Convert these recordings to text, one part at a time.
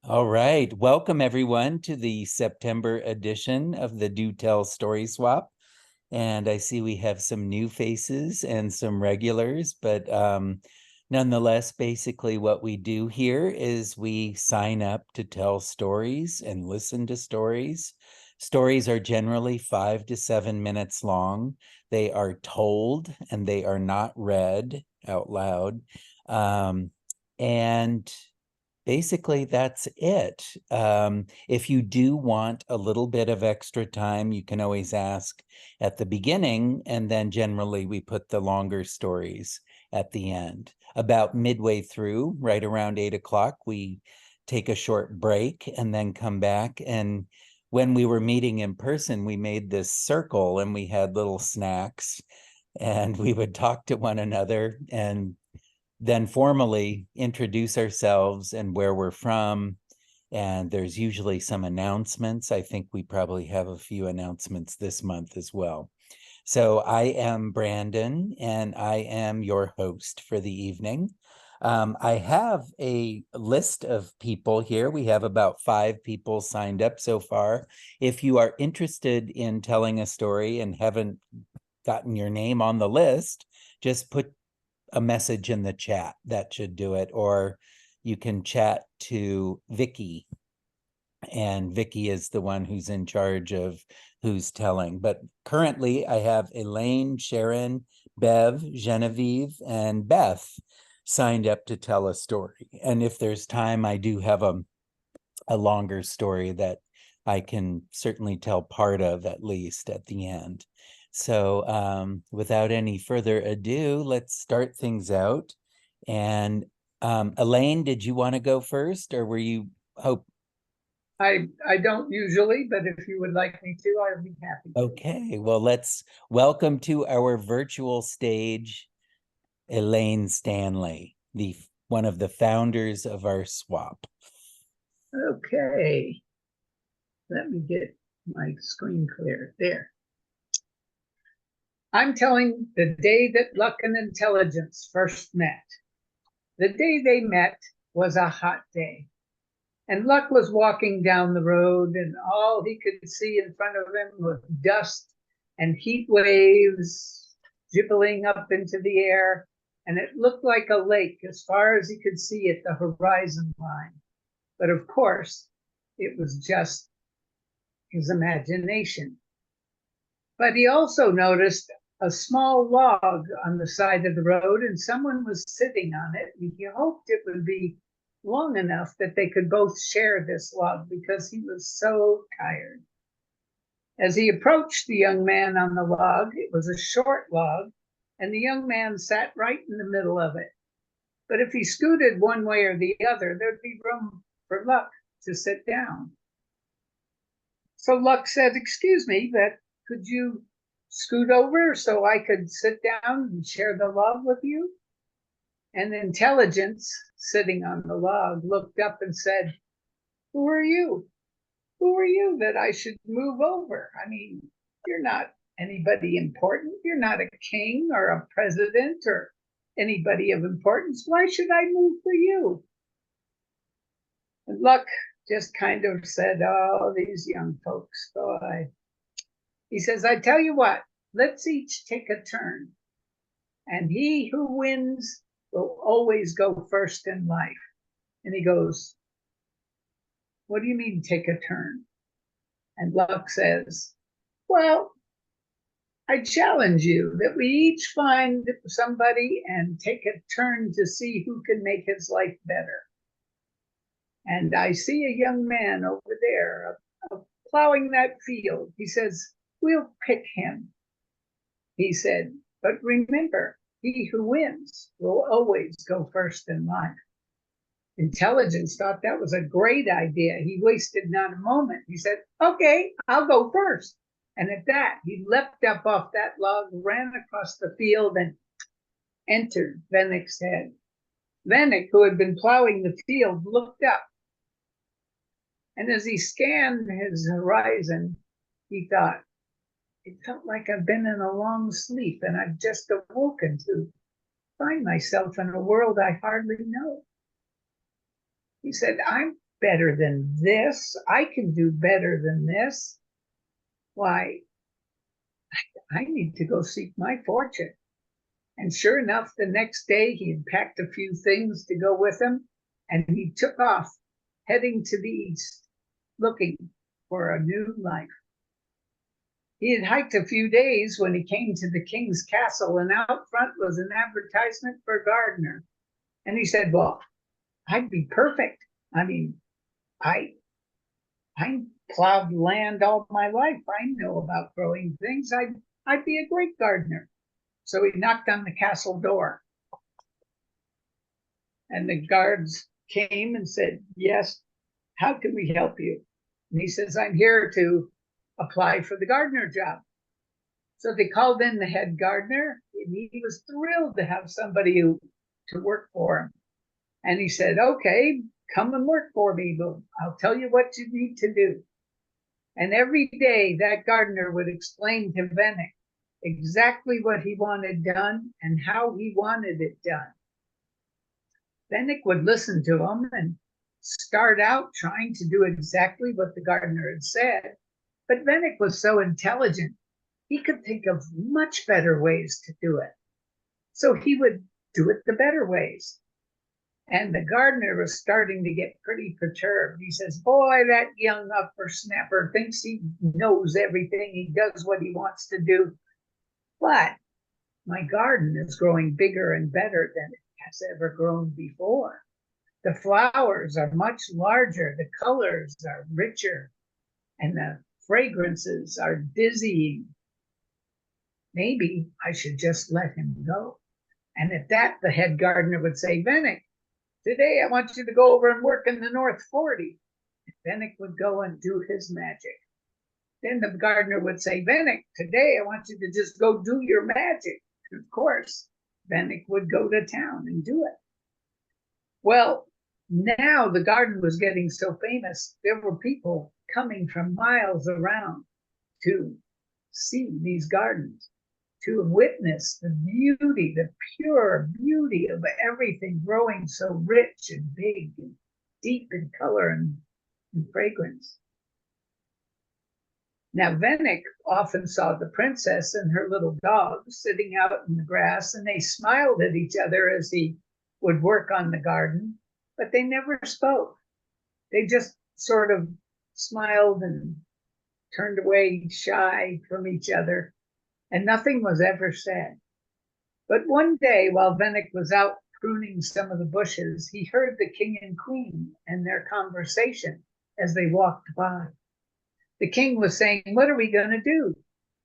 All right. Welcome everyone to the September edition of the Do Tell Story Swap. And I see we have some new faces and some regulars, but nonetheless, basically what we do here is we sign up to tell stories and listen to stories. Stories are generally 5 to 7 minutes long. They are told and they are not read out loud. And basically, that's it. If you do want a little bit of extra time, you can always ask at the beginning, and then generally we put the longer stories at the end. About midway through, right around 8 o'clock, we take a short break and then come back. And when we were meeting in person, we made this circle and we had little snacks and we would talk to one another and then formally introduce ourselves and where we're from. And there's usually some announcements. I think we probably have a few announcements this month as well. So I am Brandon, and I am your host for the evening. I have a list of people here. We have about 5 people signed up so far. If you are interested in telling a story and haven't gotten your name on the list, just put a message in the chat. That should do it. Or you can chat to Vicky, and Vicky is the one who's in charge of who's telling. But currently I have Elaine, Sharon, Bev, Genevieve, and Beth signed up to tell a story. And if there's time, I do have a longer story that I can certainly tell part of, at least at the end. So without any further ado, let's start things out. And Elaine, did you want to go first, or were you hope? I don't usually, but if you would like me to, I would be happy to. Okay, well, let's welcome to our virtual stage, Elaine Stanley, the one of the founders of our swap. Okay, let me get my screen clear. There. I'm telling the day that luck and intelligence first met. The day they met was a hot day, and Luck was walking down the road, and all he could see in front of him was dust and heat waves dribbling up into the air, and it looked like a lake as far as he could see at the horizon line. But of course, it was just his imagination. But he also noticed a small log on the side of the road, and someone was sitting on it. And he hoped it would be long enough that they could both share this log because he was so tired. As he approached the young man on the log, it was a short log, and the young man sat right in the middle of it. But if he scooted one way or the other, there'd be room for Luck to sit down. So Luck said, "Excuse me, but could you scoot over so I could sit down and share the log with you?" And Intelligence, sitting on the log, looked up and said, "Who are you? Who are you that I should move over? I mean, you're not anybody important. You're not a king or a president or anybody of importance. Why should I move for you?" And Luck just kind of said, "Oh, these young folks, boy." He says, "I tell you what, let's each take a turn, and he who wins will always go first in life." And he goes, "What do you mean take a turn?" And Luck says, "Well, I challenge you that we each find somebody and take a turn to see who can make his life better. And I see a young man over there plowing that field." He says, "We'll pick him." He said, "But remember, he who wins will always go first in life." Intelligence thought that was a great idea. He wasted not a moment. He said, "Okay, I'll go first." And at that, he leapt up off that log, ran across the field, and entered Vennick's head. Vennick, who had been plowing the field, looked up. And as he scanned his horizon, he thought, "It felt like I've been in a long sleep, and I've just awoken to find myself in a world I hardly know." He said, better than this. I can do better than this. Why, I need to go seek my fortune. And sure enough, the next day he had packed a few things to go with him, and he took off, heading to the east, looking for a new life. He had hiked a few days when he came to the king's castle, and out front was an advertisement for a gardener. And he said, well, I'd be perfect. I mean, I plowed land all my life. I know about growing things. I'd be a great gardener. So he knocked on the castle door, and the guards came and said, yes, how can we help you? And he says, I'm here to apply for the gardener job. So they called in the head gardener, and he was thrilled to have somebody to work for him. And he said, okay, come and work for me, but I'll tell you what you need to do. And every day that gardener would explain to Venick exactly what he wanted done and how he wanted it done. Venick would listen to him and start out trying to do exactly what the gardener had said. But Venick was so intelligent, he could think of much better ways to do it. So he would do it the better ways. And the gardener was starting to get pretty perturbed. He says, boy, that young upper-snapper thinks he knows everything. He does what he wants to do. But my garden is growing bigger and better than it has ever grown before. The flowers are much larger. The colors are richer. And the fragrances are dizzying. Maybe I should just let him go. And at that, the head gardener would say, Venick, today I want you to go over and work in the North 40. Venick would go and do his magic. Then the gardener would say, Venick, today I want you to just go do your magic. And of course, Venick would go to town and do it. Well, now the garden was getting so famous, there were people coming from miles around to see these gardens, to witness the beauty, the pure beauty of everything growing so rich and big and deep in color and fragrance. Now, Venick often saw the princess and her little dog sitting out in the grass, and they smiled at each other as he would work on the garden, but they never spoke. They just sort of smiled and turned away shy from each other, and nothing was ever said. But one day, while Venick was out pruning some of the bushes, he heard the king and queen and their conversation as they walked by. The king was saying, what are we going to do?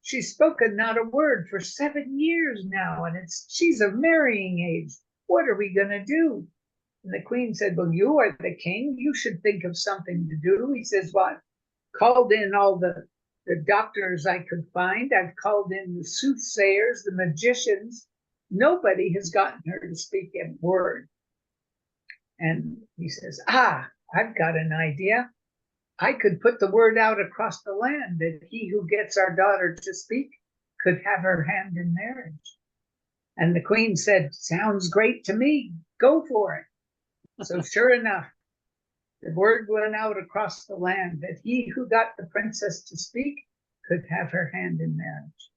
She's spoken not a word for 7 years now, and she's of marrying age. What are we going to do? And the queen said, well, you are the king. You should think of something to do. He says, well, I've called in all the doctors I could find. I've called in the soothsayers, the magicians. Nobody has gotten her to speak a word. And he says, I've got an idea. I could put the word out across the land that he who gets our daughter to speak could have her hand in marriage. And the queen said, sounds great to me. Go for it. So sure enough, the word went out across the land that he who got the princess to speak could have her hand in marriage.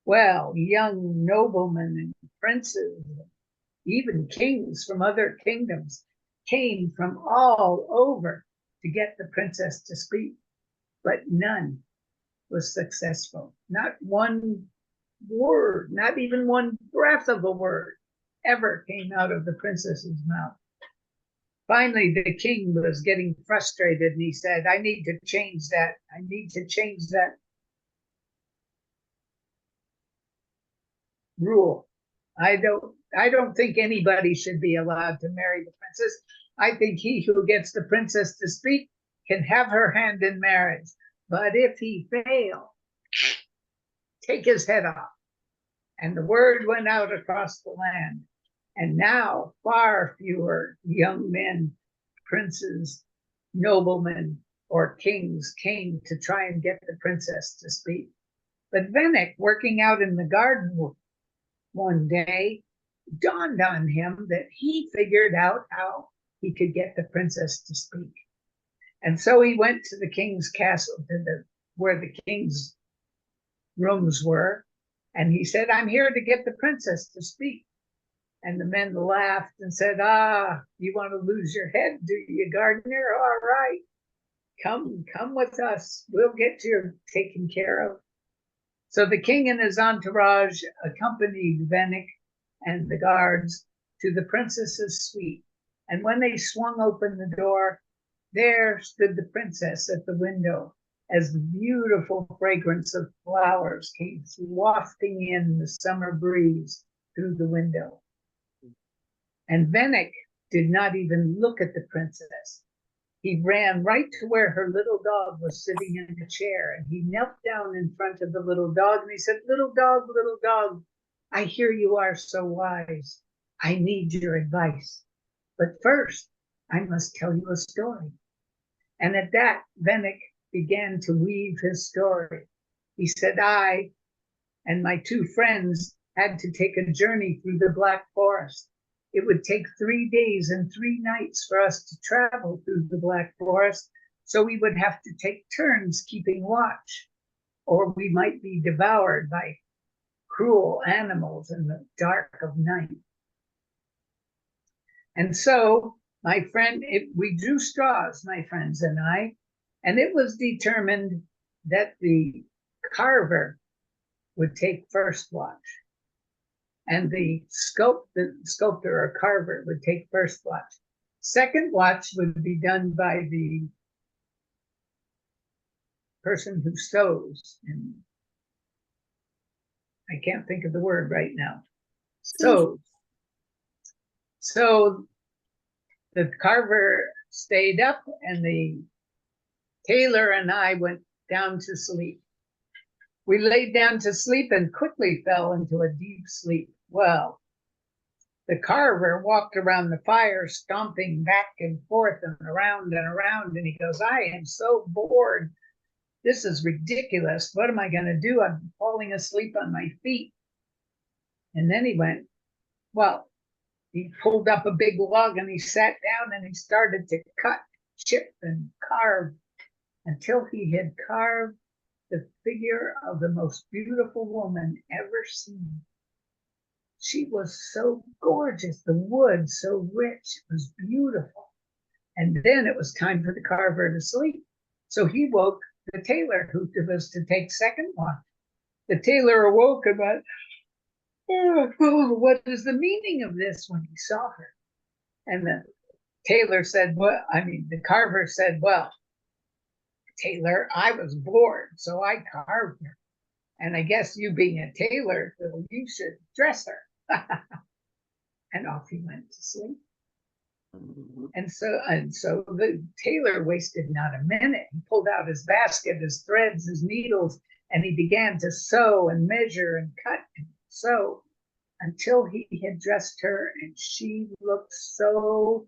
Well, young noblemen and princes, even kings from other kingdoms, came from all over to get the princess to speak, but none was successful. Not one word, not even one breath of a word ever came out of the princess's mouth. Finally, the king was getting frustrated, and he said, I need to change that. I need to change that rule. I don't think anybody should be allowed to marry the princess. I think he who gets the princess to speak can have her hand in marriage. But if he fails, take his head off. And the word went out across the land. And now far fewer young men, princes, noblemen, or kings came to try and get the princess to speak. But Venick, working out in the garden one day, dawned on him that he figured out how he could get the princess to speak. And so he went to the king's castle, where the king's rooms were, and he said, "I'm here to get the princess to speak." And the men laughed and said, "Ah, you want to lose your head, do you, gardener? All right, come with us. We'll get you taken care of." So the king and his entourage accompanied Venik and the guards to the princess's suite. And when they swung open the door, there stood the princess at the window as the beautiful fragrance of flowers came wafting in the summer breeze through the window. And Venik did not even look at the princess. He ran right to where her little dog was sitting in a chair, and he knelt down in front of the little dog and he said, little dog, I hear you are so wise. I need your advice. But first, I must tell you a story." And at that, Venik began to weave his story. He said, "I and my two friends had to take a journey through the Black Forest. It would take 3 days and 3 nights for us to travel through the Black Forest, so we would have to take turns keeping watch, or we might be devoured by cruel animals in the dark of night. And so, we drew straws, my friends and I, and it was determined that the carver would take first watch, and the sculptor or carver would take first watch. Second watch would be done by the person who sews, and I can't think of the word right now. So the carver stayed up, and the tailor and I went down to sleep. We laid down to sleep and quickly fell into a deep sleep. Well, the carver walked around the fire, stomping back and forth and around, and he goes, "I am so bored. This is ridiculous. What am I going to do? I'm falling asleep on my feet." And then he pulled up a big log and he sat down and he started to cut, chip, and carve until he had carved the figure of the most beautiful woman ever seen. She was so gorgeous, the wood so rich, it was beautiful. And then it was time for the carver to sleep. So he woke the tailor, who was to take second watch. The tailor awoke and went, "Oh, what is the meaning of this?" when he saw her. And the carver said, "Well, tailor, I was bored, so I carved her. And I guess you being a tailor, so you should dress her." And off he went to sleep. And so the tailor wasted not a minute. He pulled out his basket, his threads, his needles, and he began to sew and measure and cut and sew until he had dressed her, and she looked so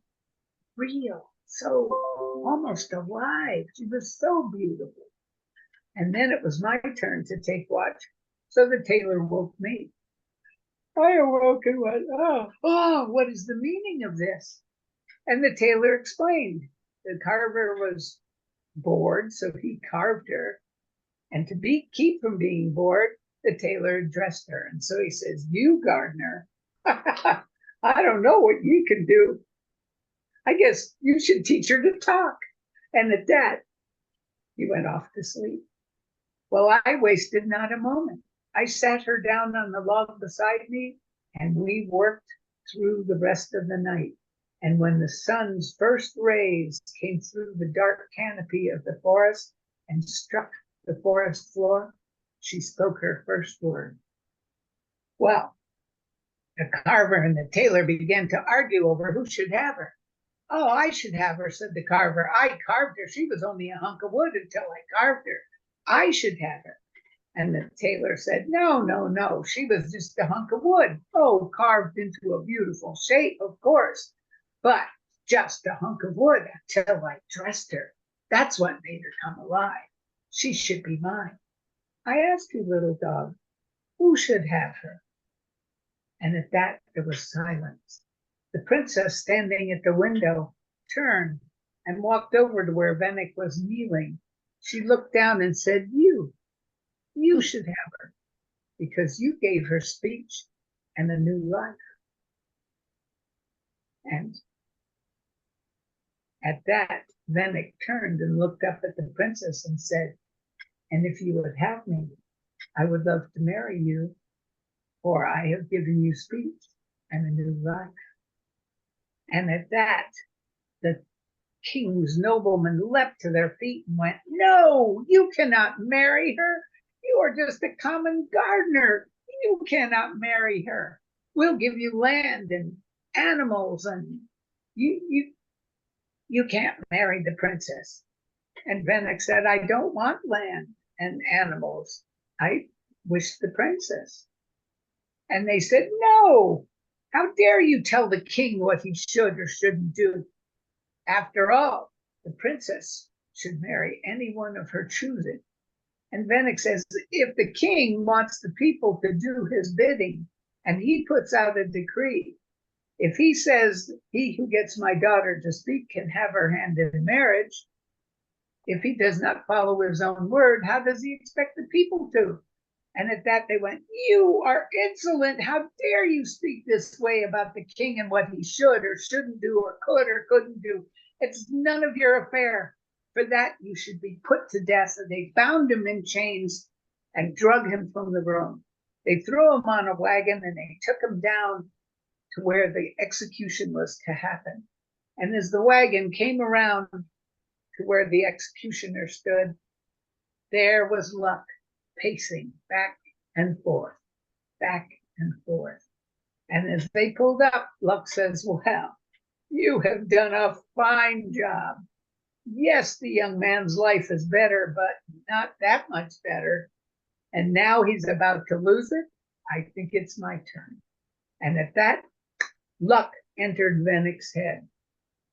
real, so almost alive. She was so beautiful. And then it was my turn to take watch. So the tailor woke me. I awoke and went, oh, what is the meaning of this? And the tailor explained. The carver was bored, so he carved her. And to keep from being bored, the tailor dressed her. And so he says, "You, gardener, I don't know what you can do. I guess you should teach her to talk." And at that, he went off to sleep. Well, I wasted not a moment. I sat her down on the log beside me, and we worked through the rest of the night. And when the sun's first rays came through the dark canopy of the forest and struck the forest floor, she spoke her first word. Well, the carver and the tailor began to argue over who should have her. "Oh, I should have her," said the carver. "I carved her. She was only a hunk of wood until I carved her. I should have her." And the tailor said, No, she was just a hunk of wood. Oh, carved into a beautiful shape, of course, but just a hunk of wood until I dressed her. That's what made her come alive. She should be mine. I ask you, little dog, who should have her?" And at that, there was silence. The princess, standing at the window, turned and walked over to where Venick was kneeling. She looked down and said, you should have her, because you gave her speech and a new life. And at that, Venick turned and looked up at the princess and said, and if you would have me, I would love to marry you, for I have given you speech and a new life. And at that, the king's noblemen leapt to their feet and went, no, you cannot marry her. You are just a common gardener. You cannot marry her. We'll give you land and animals, and you can't marry the princess. And Venick said, I don't want land and animals. I wish the princess. And they said, no, how dare you tell the king what he should or shouldn't do? After all, the princess should marry anyone of her choosing. And Venick says, if the king wants the people to do his bidding and he puts out a decree, if he says he who gets my daughter to speak can have her hand in marriage, if he does not follow his own word, how does he expect the people to? And at that they went, you are insolent. How dare you speak this way about the king and what he should or shouldn't do or could or couldn't do? It's none of your affair. For that you should be put to death. And they bound him in chains and drug him from the room. They threw him on a wagon and they took him down to where the execution was to happen. And as the wagon came around to where the executioner stood, there was Luck pacing back and forth, back and forth. And as they pulled up, Luck says, well, you have done a fine job. Yes, the young man's life is better, but not that much better. And now he's about to lose it. I think it's my turn. And at that, Luck entered Venick's head.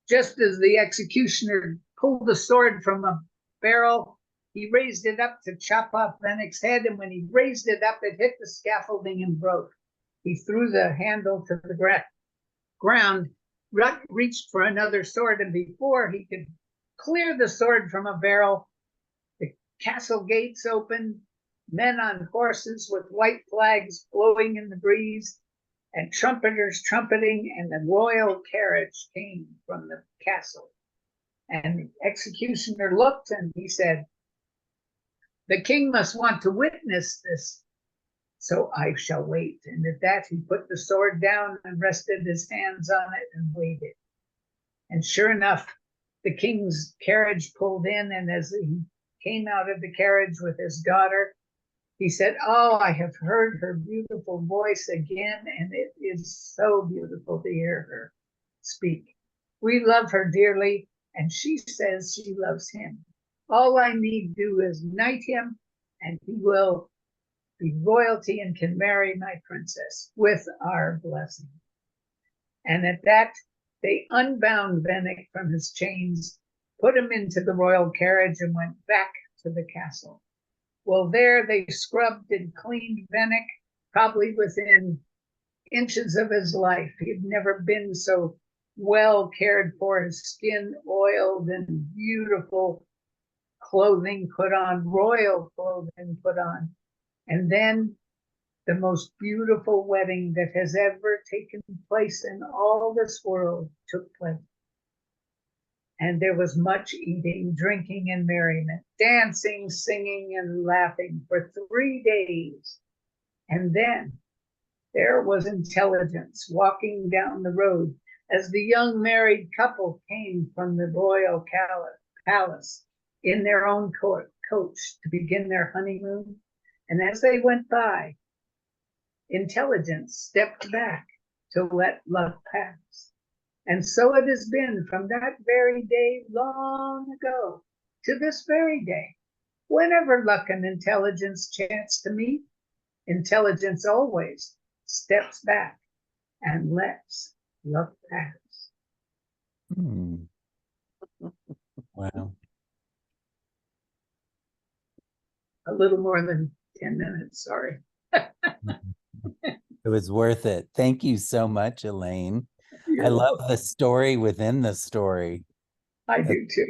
Just as the executioner pulled the sword from a barrel, he raised it up to chop off Venick's head, and when he raised it up, it hit the scaffolding and broke. He threw the handle to the ground. Luck reached for another sword, and before he could clear the sword from a barrel, the castle gates opened, men on horses with white flags blowing in the breeze, and trumpeters trumpeting, and the royal carriage came from the castle. And the executioner looked and he said, the king must want to witness this, so I shall wait. And at that he put the sword down and rested his hands on it and waited. And sure enough, the king's carriage pulled in, and as he came out of the carriage with his daughter, he said, oh, I have heard her beautiful voice again, and it is so beautiful to hear her speak. We love her dearly, and she says she loves him. All I need do is knight him, and he will be royalty and can marry my princess with our blessing. And at that, they unbound Venick from his chains, put him into the royal carriage, and went back to the castle. Well, there they scrubbed and cleaned Venick, probably within inches of his life. He'd never been so well cared for, his skin oiled and beautiful clothing put on, royal clothing put on. And then the most beautiful wedding that has ever taken place in all this world took place. And there was much eating, drinking, and merriment, dancing, singing, and laughing for 3 days. And then there was Intelligence walking down the road as the young married couple came from the royal palace in their own coach to begin their honeymoon. And as they went by, Intelligence stepped back to let Luck pass. And so it has been from that very day long ago to this very day. Whenever Luck and Intelligence chance to meet, Intelligence always steps back and lets Luck pass. Hmm. Wow. A little more than 10 minutes, sorry. It was worth it. Thank you so much, Elaine. You're I love welcome. the story within the story. I do too.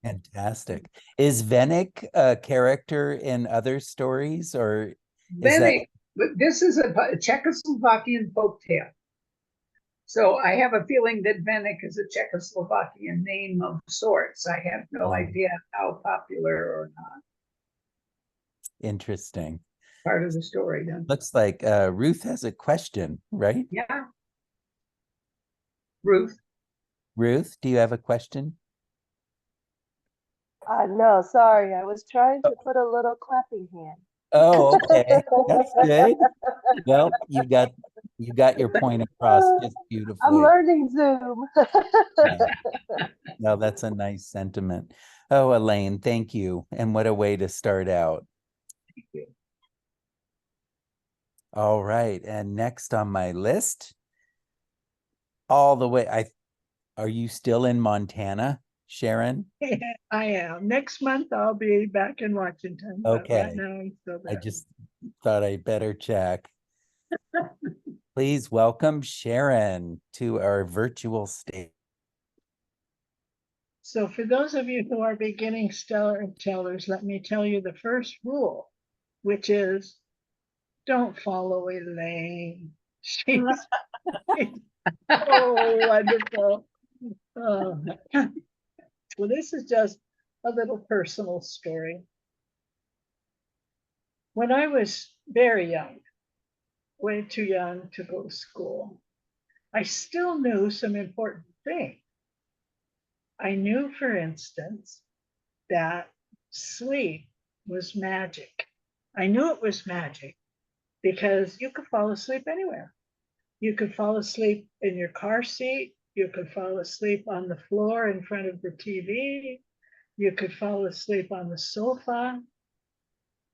Fantastic. Is Venick a character in other stories, or is that But this is a Czechoslovakian folktale. So I have a feeling that Venek is a Czechoslovakian name of sorts. I have no idea how popular or not. interesting? Part of the story, then. Looks like Ruth has a question, right? Yeah, Ruth. Ruth, do you have a question? No, sorry. I was trying to put a little clapping hand. Oh, okay. That's good. Well, you got your point across just I'm beautifully. learning Zoom. Yeah. No, that's a nice sentiment. Oh, Elaine, thank you. And what a way to start out. Thank you. All right. And next on my list, all the way, are you still in Montana, Sharon? I am. Next month I'll be back in Washington, but right Okay. now I'm still I there. just thought I better check. Please welcome Sharon to our virtual stage. So for those of you who are beginning storytellers, let me tell you the first rule, which is don't follow Elaine. She's so wonderful. Oh. Well, this is just a little personal story. When I was very young, way too young to go to school, I still knew some important things. I knew, for instance, that sleep was magic. I knew it was magic because you could fall asleep anywhere. You could fall asleep in your car seat. You could fall asleep on the floor in front of the TV. You could fall asleep on the sofa.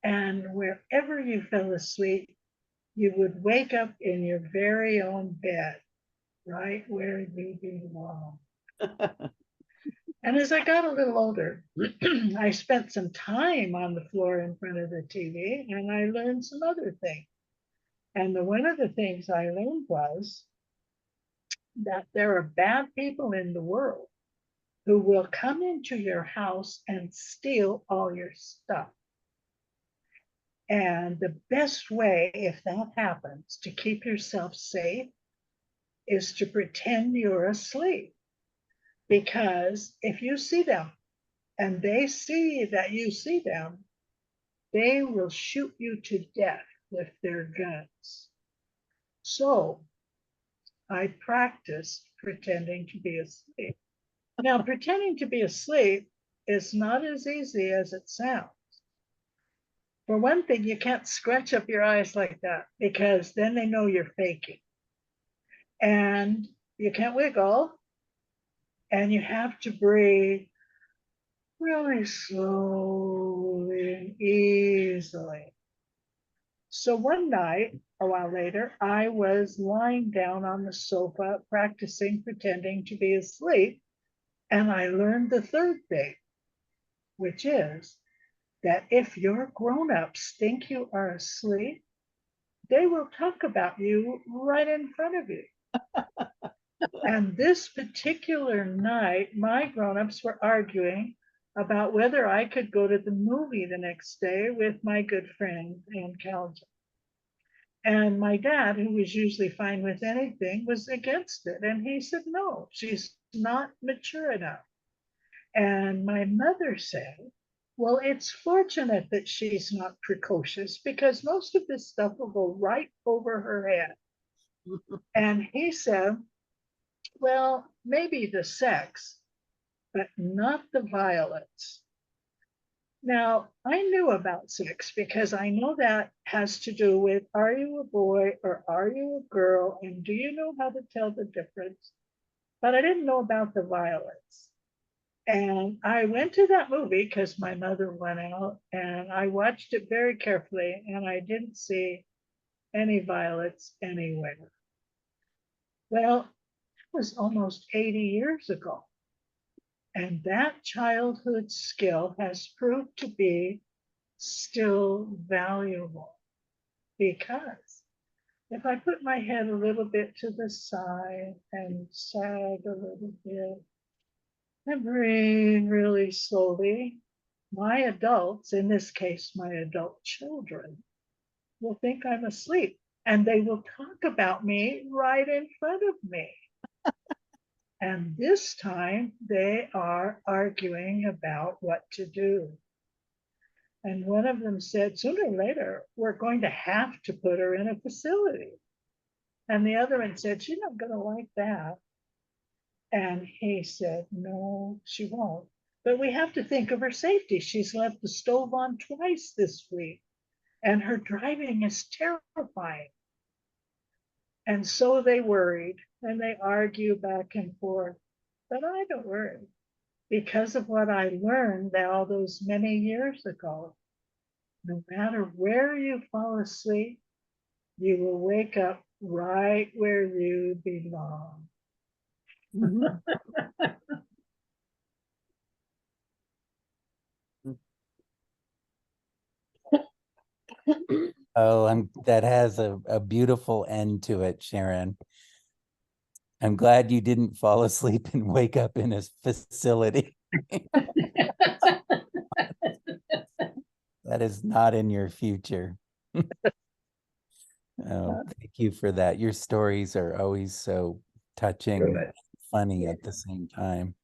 And wherever you fell asleep, you would wake up in your very own bed, right where you belong. And as I got a little older, I spent some time on the floor in front of the TV and I learned some other things. And one of the things I learned was that there are bad people in the world who will come into your house and steal all your stuff. And the best way, if that happens, to keep yourself safe is to pretend you're asleep. Because if you see them and they see that you see them, they will shoot you to death with their guns. So I practiced pretending to be asleep. Now, pretending to be asleep is not as easy as it sounds. For one thing, you can't scratch up your eyes like that because then they know you're faking. And you can't wiggle, and you have to breathe really slowly and easily. So one night, a while later, I was lying down on the sofa practicing pretending to be asleep. And I learned the third thing, which is that if your grown-ups think you are asleep, they will talk about you right in front of you. And this particular night, my grown-ups were arguing about whether I could go to the movie the next day with my good friend Ann Calvin. And my dad, who was usually fine with anything, was against it. And he said, no, she's not mature enough. And my mother said, well, it's fortunate that she's not precocious because most of this stuff will go right over her head. And he said, well, maybe the sex, but not the violence. Now, I knew about sex because I know that has to do with are you a boy or are you a girl? And do you know how to tell the difference? But I didn't know about the violence. And I went to that movie because my mother went out and I watched it very carefully and I didn't see any violence anywhere. Well, it was almost 80 years ago. And that childhood skill has proved to be still valuable because if I put my head a little bit to the side and sag a little bit, and breathe really slowly. My adults, in this case, my adult children, will think I'm asleep and they will talk about me right in front of me. And this time they are arguing about what to do. And one of them said, sooner or later, we're going to have to put her in a facility. And the other one said, she's not going to like that. And he said, no, she won't. But we have to think of her safety. She's left the stove on twice this week, and her driving is terrifying. And so they worried and they argue back and forth. But I don't worry because of what I learned all those many years ago. No matter where you fall asleep, you will wake up right where you belong. Oh, that has a beautiful end to it, Sharon. I'm glad you didn't fall asleep and wake up in a facility. That is not in your future. Oh, thank you for that. Your stories are always so touching, Good. funny Yeah. at the same time.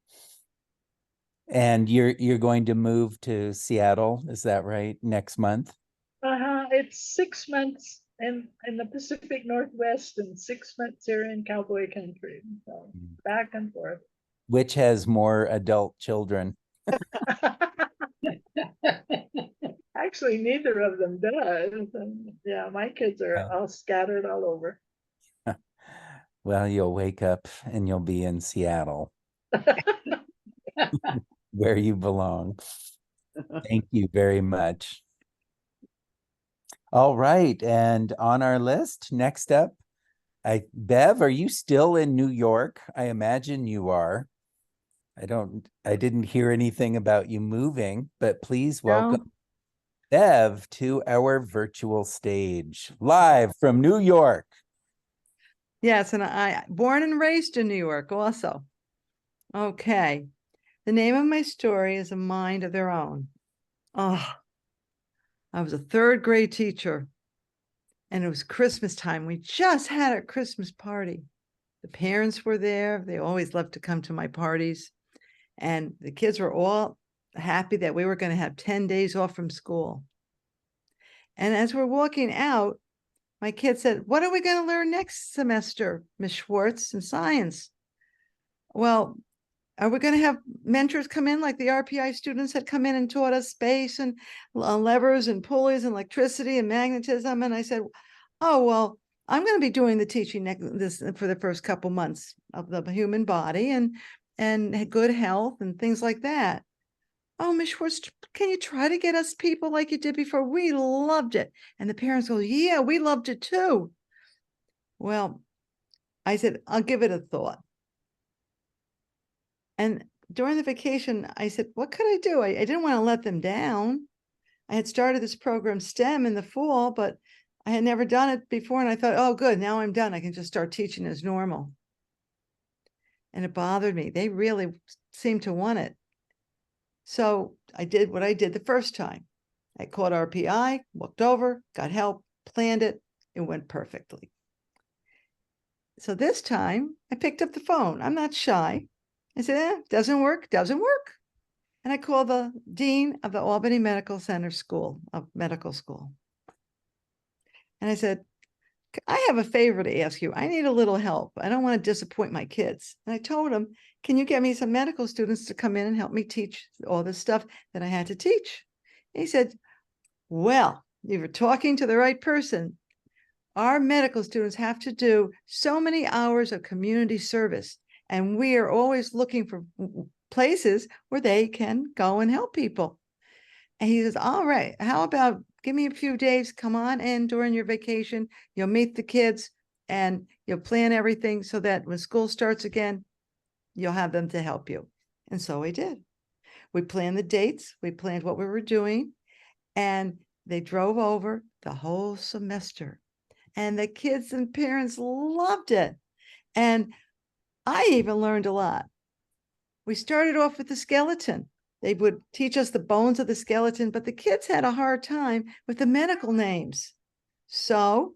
And you're going to move to Seattle, is that right? Next month? It's 6 months in the Pacific Northwest and 6 months here in cowboy country. So back and forth. Which has more adult children? Actually, neither of them does. And yeah, my kids are all scattered all over. Well, you'll wake up and you'll be in Seattle, where you belong. Thank you very much. All right, and on our list, next up, Bev, are you still in New York? I imagine you are. I didn't hear anything about you moving, but please welcome Bev to our virtual stage, live from New York. Yes, and I born and raised in New York also. Okay. The name of my story is A Mind of Their Own. Oh, I was a third grade teacher, and it was Christmas time. We just had a Christmas party. The parents were there. They always loved to come to my parties. And the kids were all happy that we were going to have 10 days off from school. And as we're walking out, my kid said, what are we going to learn next semester, Miss Schwartz, in science? Well, are we going to have mentors come in like the RPI students had come in and taught us space and levers and pulleys and electricity and magnetism? And I said, oh, well, I'm going to be doing the teaching this for the first couple months of the human body and good health and things like that. Oh, Miss Schwartz, can you try to get us people like you did before? We loved it. And the parents go, yeah, we loved it too. Well, I said, I'll give it a thought. And during the vacation, I said, what could I do? I didn't want to let them down. I had started this program STEM in the fall, but I had never done it before. And I thought, oh, good, now I'm done. I can just start teaching as normal. And it bothered me. They really seemed to want it. So I did what I did the first time. I called RPI, walked over, got help, planned it. It went perfectly. So this time I picked up the phone. I'm not shy. I said, doesn't work, doesn't work. And I called the dean of the Albany Medical Center Medical School. And I said, I have a favor to ask you. I need a little help. I don't want to disappoint my kids. And I told him, can you get me some medical students to come in and help me teach all this stuff that I had to teach? And he said, well, you were talking to the right person. Our medical students have to do so many hours of community service, and we are always looking for places where they can go and help people. And he says, all right, how about give me a few days, come on in during your vacation, you'll meet the kids and you'll plan everything so that when school starts again, you'll have them to help you. And so we did. We planned the dates, we planned what we were doing, and they drove over the whole semester. And the kids and parents loved it. And I even learned a lot. We started off with the skeleton. They would teach us the bones of the skeleton, but the kids had a hard time with the medical names. So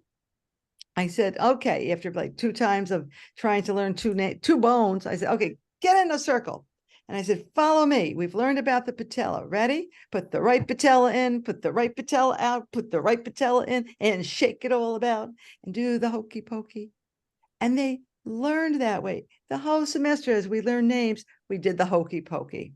I said, okay, after like 2 times of trying to learn two bones, I said, okay, get in a circle. And I said, follow me. We've learned about the patella. Ready? Put the right patella in, put the right patella out, put the right patella in, and shake it all about and do the hokey pokey. And they learned that way. The whole semester, as we learned names, we did the hokey pokey.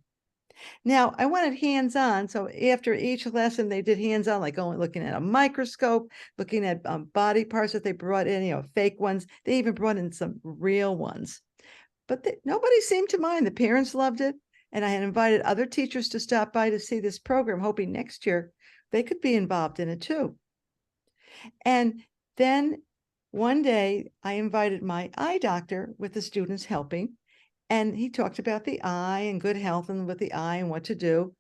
Now, I wanted hands-on. So after each lesson, they did hands-on, like going looking at a microscope, looking at body parts that they brought in, fake ones. They even brought in some real ones. But nobody seemed to mind. The parents loved it. And I had invited other teachers to stop by to see this program, hoping next year they could be involved in it too. And then one day I invited my eye doctor with the students helping. And he talked about the eye and good health and with the eye and what to do.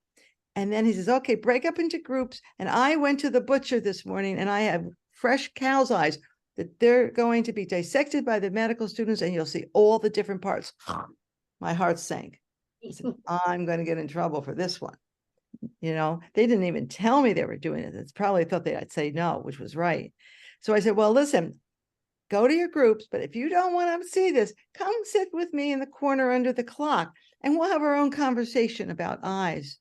And then he says, okay, break up into groups. And I went to the butcher this morning and I have fresh cow's eyes that they're going to be dissected by the medical students and you'll see all the different parts. My heart sank. I said, I'm going to get in trouble for this one. They didn't even tell me they were doing it. It's probably thought I'd say no, which was right. So I said, well, listen, go to your groups, but if you don't want to see this, come sit with me in the corner under the clock and we'll have our own conversation about eyes.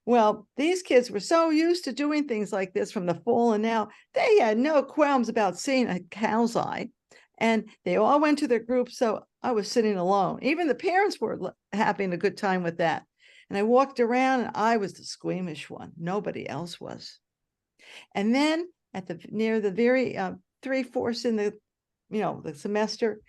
Well, these kids were so used to doing things like this from the fall and now they had no qualms about seeing a cow's eye and they all went to their groups. So I was sitting alone. Even the parents were having a good time with that. And I walked around and I was the squeamish one. Nobody else was. And then near the very 3/4 in the semester,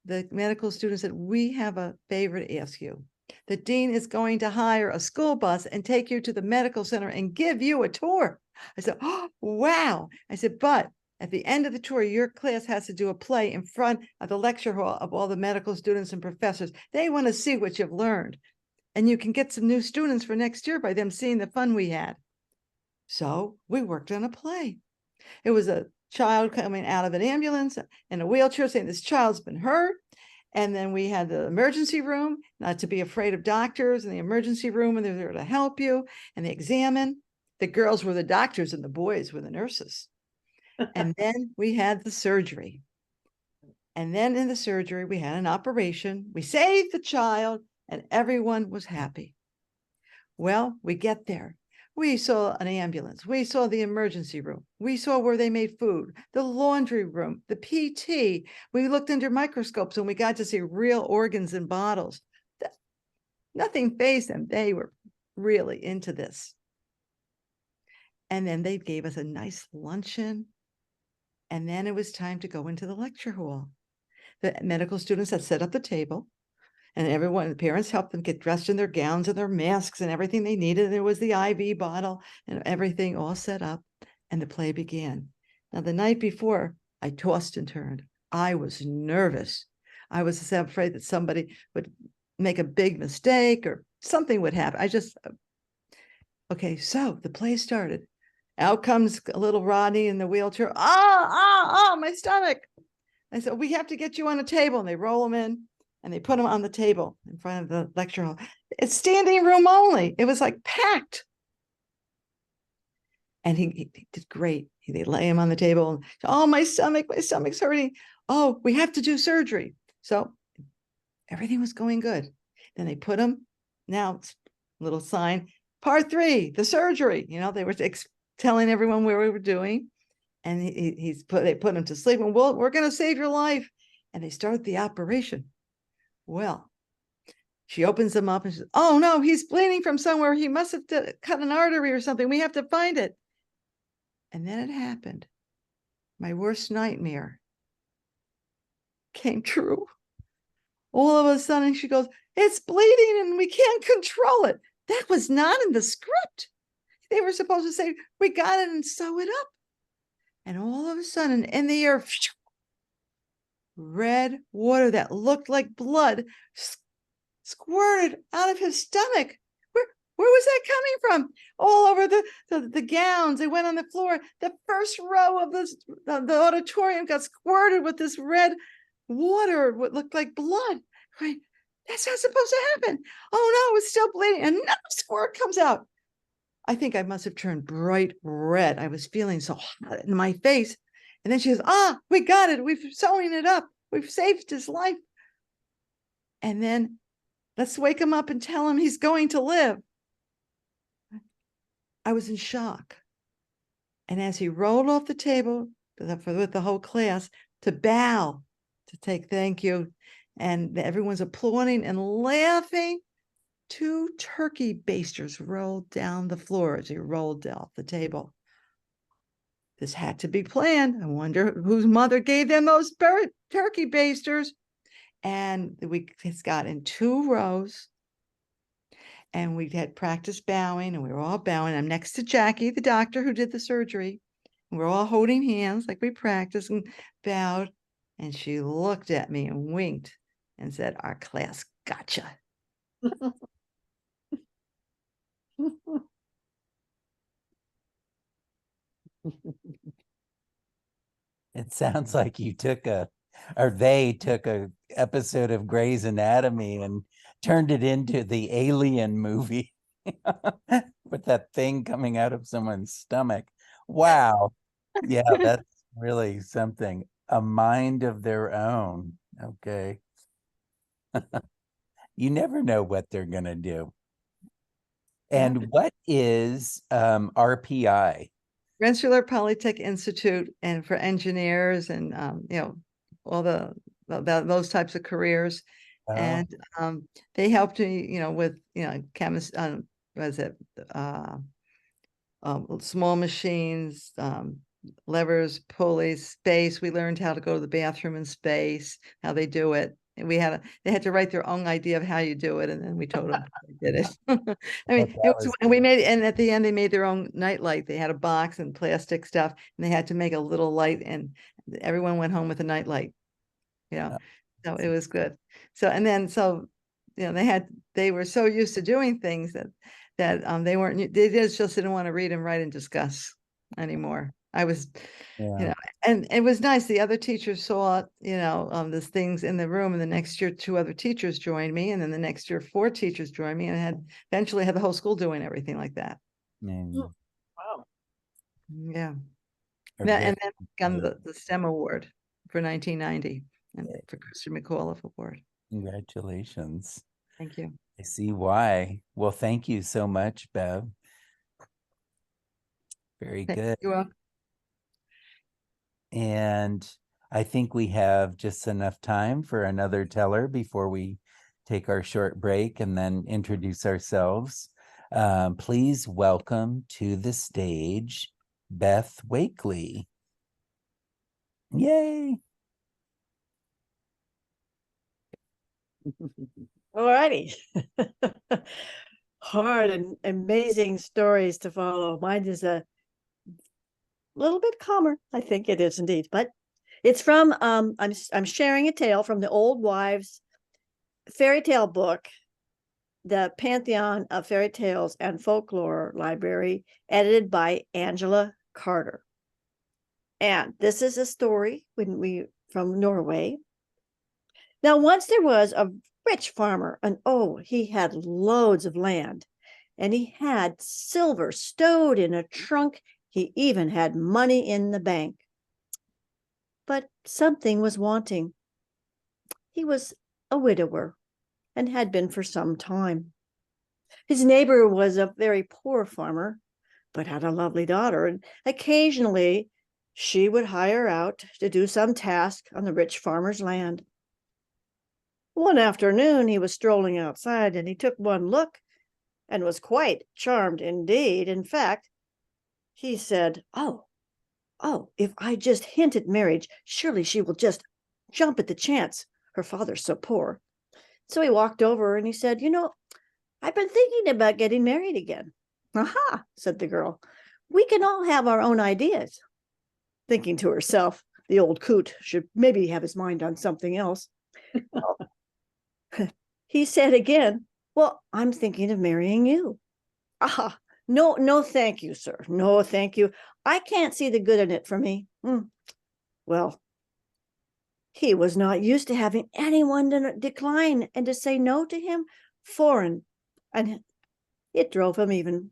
the medical student said, we have a favor to ask you. The dean is going to hire a school bus and take you to the medical center and give you a tour. I said, oh, wow. I said, but at the end of the tour, your class has to do a play in front of the lecture hall of all the medical students and professors. They want to see what you've learned. And you can get some new students for next year by them seeing the fun we had. So we worked on a play. It was a child coming out of an ambulance in a wheelchair saying this child's been hurt. And then we had the emergency room, not to be afraid of doctors in the emergency room, and they're there to help you. And they examine. The girls were the doctors and the boys were the nurses. And then we had the surgery. And then in the surgery, we had an operation. We saved the child and everyone was happy. Well, we get there. We saw an ambulance. We saw the emergency room. We saw where they made food, the laundry room, the PT. We looked under microscopes and we got to see real organs and bottles. Nothing fazed them. They were really into this. And then they gave us a nice luncheon. And then it was time to go into the lecture hall. The medical students had set up the table. And the parents helped them get dressed in their gowns and their masks and everything they needed. There was the IV bottle and everything all set up. And the play began. Now, the night before, I tossed and turned. I was nervous. I was so afraid that somebody would make a big mistake or something would happen. Okay, so the play started. Out comes a little Rodney in the wheelchair. My stomach. I said, we have to get you on a table. And they roll him in. And they put him on the table in front of the lecture hall. It's standing room only. It was like packed. And he did great. They lay him on the table. And, oh, my stomach's hurting. Oh, we have to do surgery. So everything was going good. Then they put him, now little sign, part 3, the surgery. They were telling everyone where we were doing. And they put him to sleep. And we're going to save your life. And they started the operation. Well, she opens him up and says, oh, no, he's bleeding from somewhere. He must have cut an artery or something. We have to find it. And then it happened. My worst nightmare came true. All of a sudden, she goes, it's bleeding and we can't control it. That was not in the script. They were supposed to say, we got it and sew it up. And all of a sudden, in the air, red water that looked like blood squirted out of his stomach. Where was that coming from? All over the gowns. They went on the floor. The first row of the auditorium got squirted with this red water, what looked like blood. Right? That's not supposed to happen. Oh no, it's still bleeding. And another squirt comes out. I think I must have turned bright red. I was feeling so hot in my face. And then she goes, we got it. We've sewing it up. We've saved his life. And then let's wake him up and tell him he's going to live. I was in shock. And as he rolled off the table with the whole class to bow, to take thank you, and everyone's applauding and laughing, 2 turkey basters rolled down the floor as he rolled off the table. This had to be planned. I wonder whose mother gave them those turkey basters. And we got in 2 rows. And we had practice bowing, and we were all bowing. I'm next to Jackie, the doctor who did the surgery. And we're all holding hands like we practiced and bowed. And she looked at me and winked and said, "Our class gotcha." It sounds like they took a episode of Grey's Anatomy and turned it into the Alien movie with that thing coming out of someone's stomach. Wow. Yeah, that's really something. A mind of their own. Okay. You never know what they're going to do. And what is RPI? Rensselaer Polytech Institute, and for engineers and all those types of careers. Oh. And they helped me, with chemist, was it small machines, levers, pulleys, space. We learned how to go to the bathroom in space, how they do it. And they had to write their own idea of how you do it, and then we told them how they did it. I mean, and at the end they made their own nightlight. They had a box and plastic stuff, and they had to make a little light, and everyone went home with a nightlight. So it was good. So they were so used to doing things that they just didn't want to read and write and discuss anymore. And it was nice. The other teachers saw, these things in the room, and the next year 2 other teachers joined me, and then the next year 4 teachers joined me, and eventually had the whole school doing everything like that. Wow. Yeah. And then got the STEM award for 1990, and for Christian McAuliffe Award. Congratulations. Thank you. I see why. Well, thank you so much, Bev. Very good. You're welcome. And I think we have just enough time for another teller before we take our short break and then introduce ourselves. Please welcome to the stage Beth Wakely. Yay. All righty. Hard and amazing stories to follow. Mine is a little bit calmer. I think it is indeed, but it's from I'm sharing a tale from the Old Wives fairy tale book, the Pantheon of Fairy Tales and Folklore Library, edited by Angela Carter. And this is a story from Norway. Now, once there was a rich farmer, and he had loads of land, and he had silver stowed in a trunk. He even had money in the bank. But something was wanting. He was a widower and had been for some time. His neighbor was a very poor farmer, but had a lovely daughter, and occasionally she would hire out to do some task on the rich farmer's land. One afternoon, he was strolling outside, and he took one look and was quite charmed indeed. In fact, he said, oh, if I just hint at marriage, surely she will just jump at the chance. Her father's so poor. So he walked over and he said, I've been thinking about getting married again. Aha, said the girl. We can all have our own ideas. Thinking to herself, the old coot should maybe have his mind on something else. He said again, well, I'm thinking of marrying you. Aha, no, thank you, sir. No, thank you. I can't see the good in it for me. Well, He was not used to having anyone to decline and to say no to him, foreign, and it drove him even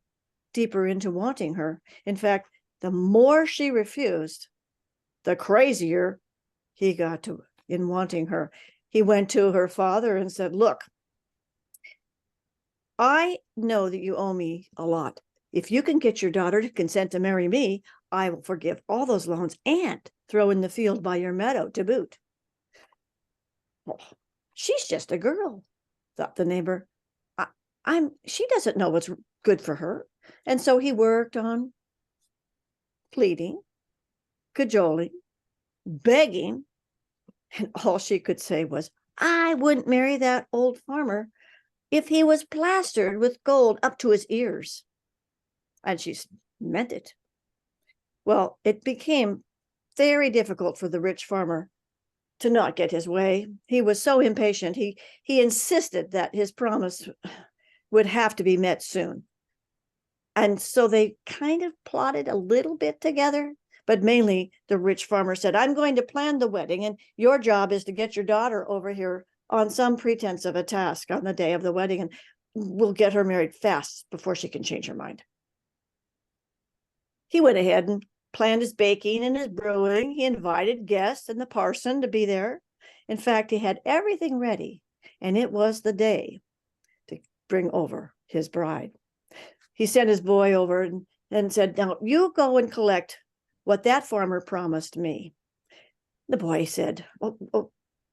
deeper into wanting her. In fact, the more she refused, the crazier he got to in wanting her. He went to her father and said, look, I know that you owe me a lot. If you can get your daughter to consent to marry me, I will forgive all those loans and throw in the field by your meadow to boot. Oh, she's just a girl, thought the neighbor. She doesn't know what's good for her. And so he worked on pleading, cajoling, begging, and all she could say was, I wouldn't marry that old farmer if he was plastered with gold up to his ears. And she meant it. Well, it became very difficult for the rich farmer to not get his way. He was so impatient. He insisted that his promise would have to be met soon. And so they kind of plotted a little bit together, but mainly the rich farmer said, I'm going to plan the wedding, and your job is to get your daughter over here on some pretense of a task on the day of the wedding, and we'll get her married fast before she can change her mind. He went ahead and planned his baking and his brewing. He invited guests and the parson to be there. In fact, he had everything ready, and it was the day to bring over his bride. He sent his boy over and said, now you go and collect what that farmer promised me. The boy said, oh,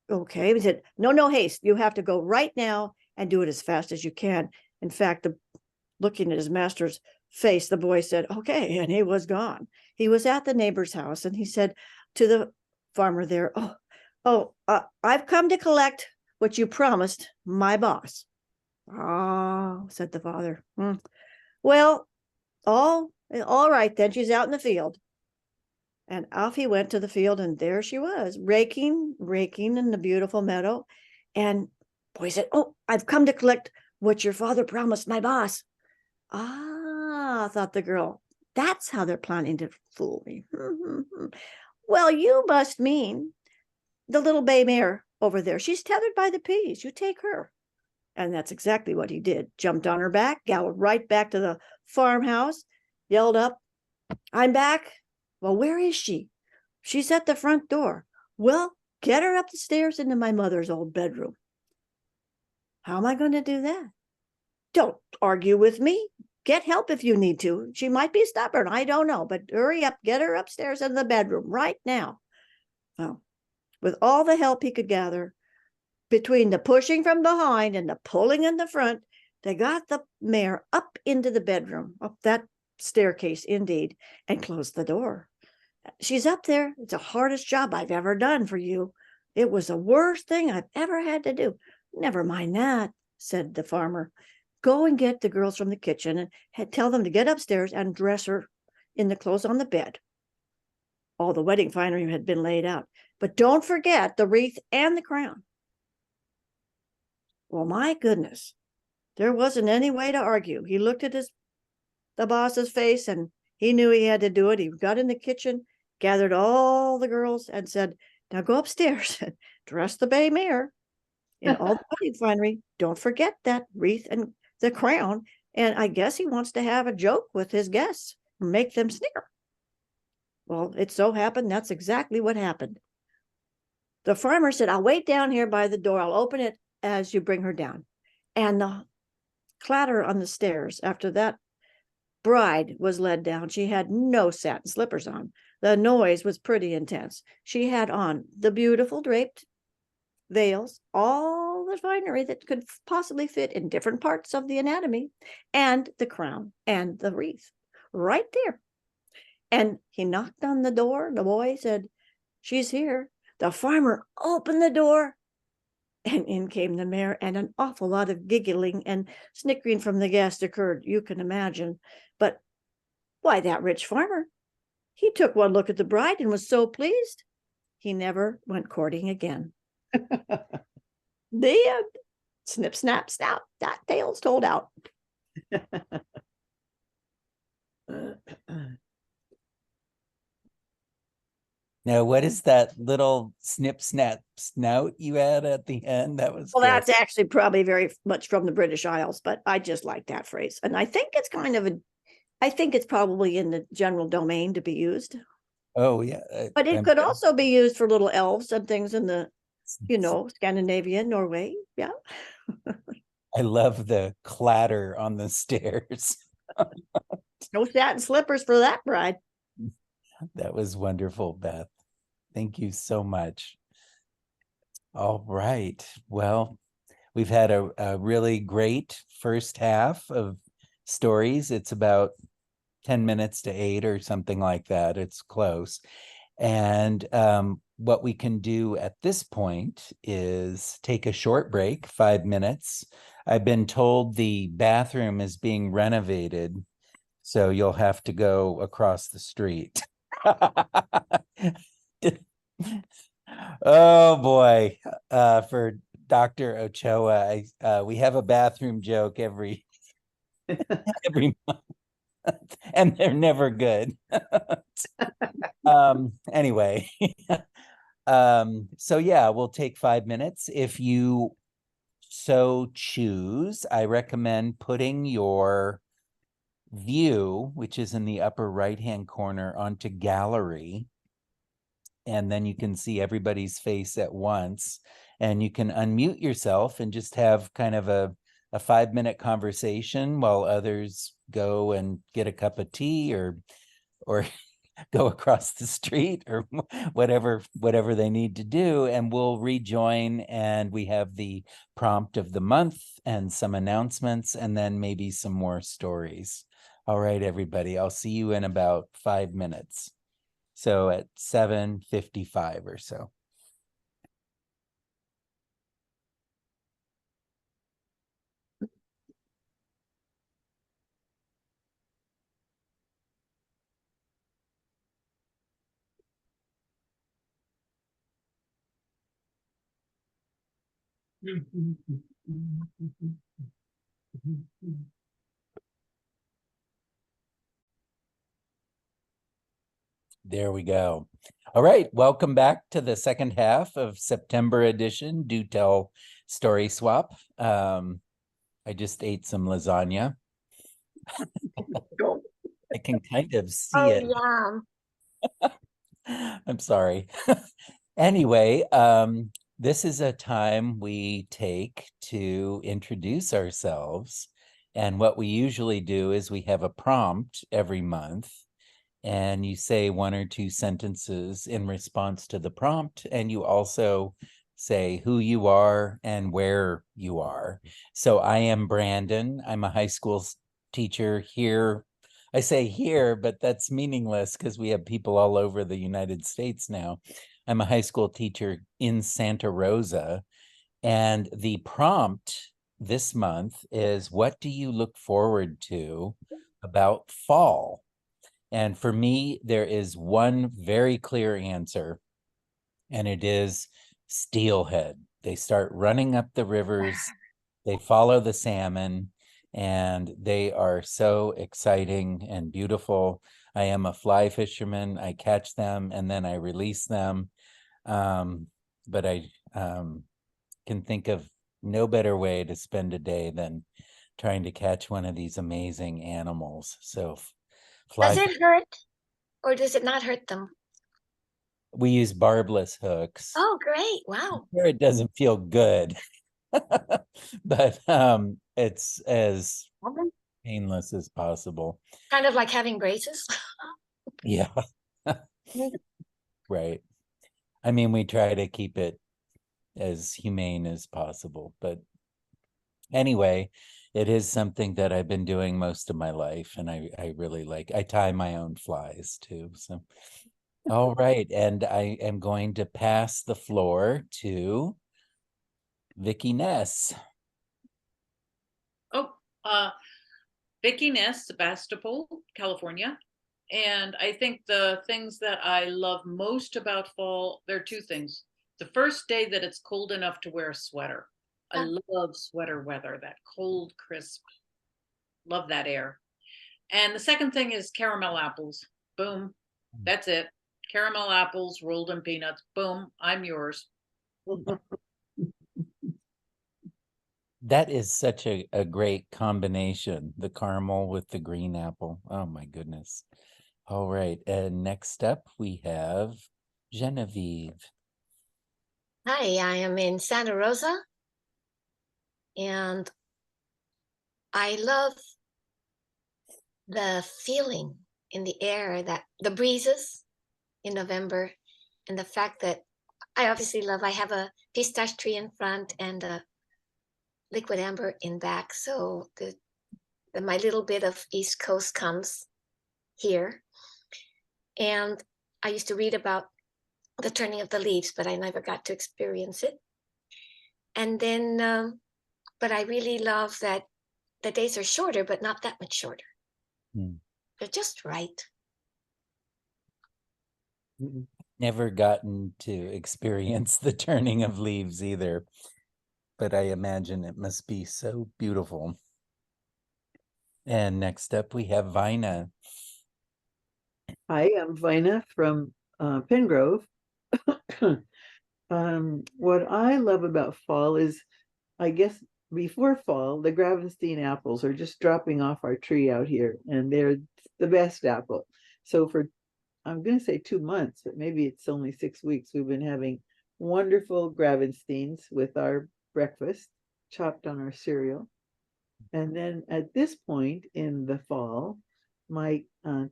okay. He said, no haste. You have to go right now and do it as fast as you can. In fact, looking at his master's face, the boy said, okay, and he was gone. He was at the neighbor's house, and he said to the farmer there, I've come to collect what you promised my boss. Oh, said the father. Well, all right then. She's out in the field. And off he went to the field, and there she was, raking in the beautiful meadow. And boy said, oh, I've come to collect what your father promised my boss. Ah, thought the girl, that's how they're planning to fool me. Well, you must mean the little bay mare over there. She's tethered by the peas. You take her. And that's exactly what he did. Jumped on her back, galloped right back to the farmhouse, yelled up, I'm back. Well, where is she? She's at the front door. Well, get her up the stairs into my mother's old bedroom. How am I going to do that? Don't argue with me. Get help if you need to. She might be stubborn. I don't know, but hurry up. Get her upstairs in the bedroom right now. Well, with all the help he could gather, between the pushing from behind and the pulling in the front, they got the mare up into the bedroom, up that staircase indeed, and closed the door. She's up there. It's the hardest job I've ever done for you. It was the worst thing I've ever had to do. Never mind that, said the farmer. Go and get the girls from the kitchen and tell them to get upstairs and dress her in the clothes on the bed. All the wedding finery had been laid out, but don't forget the wreath and the crown. Well, my goodness, there wasn't any way to argue. He looked at the boss's face, and he knew he had to do it. He got in the kitchen, gathered all the girls, and said, now go upstairs and dress the bay mare in all the wedding finery. Don't forget that wreath and the crown. And I guess he wants to have a joke with his guests, make them snicker. Well, it so happened that's exactly what happened. The farmer said, I'll wait down here by the door. I'll open it as you bring her down. And the clatter on the stairs after that bride was led down. She had no satin slippers on. The noise was pretty intense. She had on the beautiful draped veils, all the finery that could possibly fit in different parts of the anatomy, and the crown and the wreath right there. And he knocked on the door. The boy said, she's here. The farmer opened the door, and in came the mare, and an awful lot of giggling and snickering from the guests occurred, you can imagine. But why, that rich farmer, he took one look at the bride and was so pleased, he never went courting again. The end. Snip, snap, snap. That tale's told out. Now, what is that little snip snap snout you had at the end? That was Well, good. that's actually probably very much from the British Isles, but I just like that phrase. And I think it's kind of I think it's probably in the general domain to be used. Oh yeah. But it could also be used for little elves and things in the, Scandinavia, Norway. Yeah. I love the clatter on the stairs. No satin slippers for that bride. That was wonderful, Beth. Thank you so much. All right. Well, we've had a really great first half of stories. It's about 10 minutes to 8 or something like that. It's close. And what we can do at this point is take a short break, 5 minutes. I've been told the bathroom is being renovated, so you'll have to go across the street. Oh boy, for Dr. Ochoa, we have a bathroom joke every month, and they're never good. Anyway, so yeah, we'll take 5 minutes. If you so choose, I recommend putting your view, which is in the upper right-hand corner, onto gallery. And then you can see everybody's face at once. And you can unmute yourself and just have kind of a 5-minute conversation while others go and get a cup of tea or go across the street or whatever they need to do, and we'll rejoin, and we have the prompt of the month and some announcements and then maybe some more stories. All right, everybody, I'll see you in about 5 minutes. So at 7:55 or so. There we go. All right, welcome back to the second half of September edition, Do Tell Story Swap. I just ate some lasagna. I can kind of see it. Yeah. I'm sorry. Anyway, this is a time we take to introduce ourselves. And what we usually do is we have a prompt every month, and you say 1 or 2 sentences in response to the prompt, and you also say who you are and where you are. So I am Brandon. I'm a high school teacher here. I say here, but that's meaningless because we have people all over the United States now. I'm a high school teacher in Santa Rosa, and the prompt this month is, what do you look forward to about fall? And for me, there is one very clear answer, and it is steelhead. They start running up the rivers, they follow the salmon, and they are so exciting and beautiful. I am a fly fisherman. I catch them and then I release them. But I can think of no better way to spend a day than trying to catch one of these amazing animals. So fly. Does it hurt or does it not hurt them? We use barbless hooks. Oh, great. Wow. Sure, it doesn't feel good, but it's as Okay. painless as possible. Kind of like having braces. Yeah. Right. I mean, we try to keep it as humane as possible, but anyway, it is something that I've been doing most of my life, and I really like. I tie my own flies too. So all right, and I am going to pass the floor to Vicki Ness. Oh, Vicki Ness, Sebastopol, California. And I think the things that I love most about fall, there are 2 things. The first day that it's cold enough to wear a sweater. I love sweater weather, that cold, crisp, love that air. And the second thing is caramel apples. Boom, that's it. caramel apples rolled in peanuts. Boom, I'm yours. That is such a great combination, the caramel with the green apple. Oh my goodness. All right, and next up we have Genevieve. Hi, I am in Santa Rosa, and I love the feeling in the air, that the breezes in November, and the fact that I obviously love, I have a pistache tree in front and a liquid amber in back. So my little bit of East Coast comes here. And I used to read about the turning of the leaves, but I never got to experience it. And then, but I really love that the days are shorter, but not that much shorter. They're just right. Never gotten to experience the turning of leaves either, but I imagine it must be so beautiful. And next up we have Vina. Hi, I'm Vina from Pengrove. What I love about fall is, I guess before fall, the Gravenstein apples are just dropping off our tree out here, and they're the best apple. So for, I'm going to say 2 months, but maybe it's only 6 weeks, we've been having wonderful Gravensteins with our breakfast, chopped on our cereal. And then at this point in the fall, my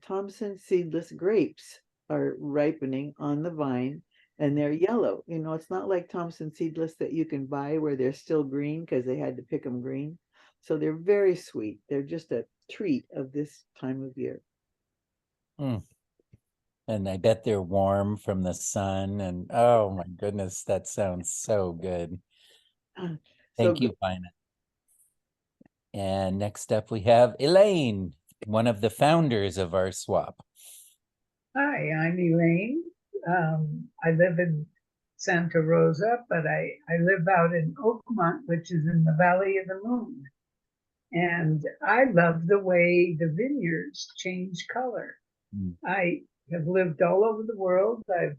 Thompson seedless grapes are ripening on the vine, and they're yellow. You know, it's not like Thompson seedless that you can buy where they're still green because they had to pick them green. So they're very sweet. They're just a treat of this time of year. And I bet they're warm from the sun. And oh my goodness, that sounds so good. Thank you, Vina. And next up we have Elaine, one of the founders of our swap. Hi, I'm Elaine. I live in Santa Rosa, but I live out in Oakmont, which is in the Valley of the Moon. And I love the way the vineyards change color. I have lived all over the world. I've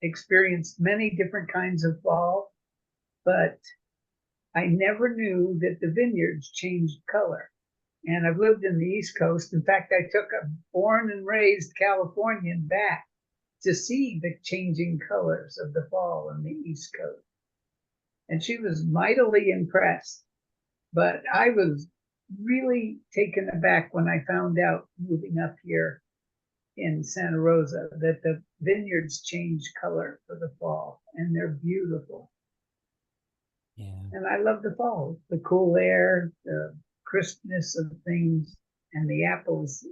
experienced many different kinds of fall, but I never knew that the vineyards changed color. And I've lived in the East Coast. In fact, I took a born and raised Californian back to see the changing colors of the fall on the East Coast. And she was mightily impressed. But I was really taken aback when I found out moving up here in Santa Rosa that the vineyards change color for the fall, and they're beautiful. Yeah. And I love the fall, the cool air, the crispness of things, and the apples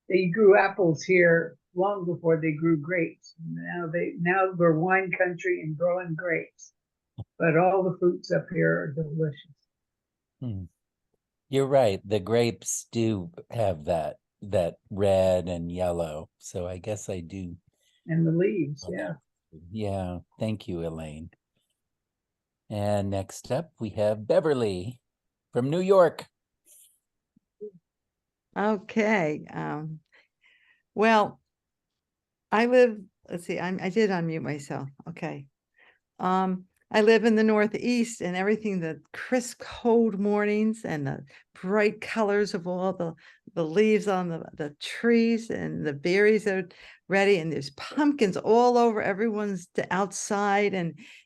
they grew apples here long before they grew grapes. Now we're wine country and growing grapes, but all the fruits up here are delicious. You're right. The grapes do have that red and yellow. So I guess I do. And the leaves, yeah. Yeah. Thank you, Elaine. And next up we have Beverly from New York. Okay. Well, I live, let's see, I did unmute myself. Okay. I live in the Northeast, and everything, the crisp cold mornings and the bright colors of all the leaves on the trees, and the berries are ready, and there's pumpkins all over everyone's outside,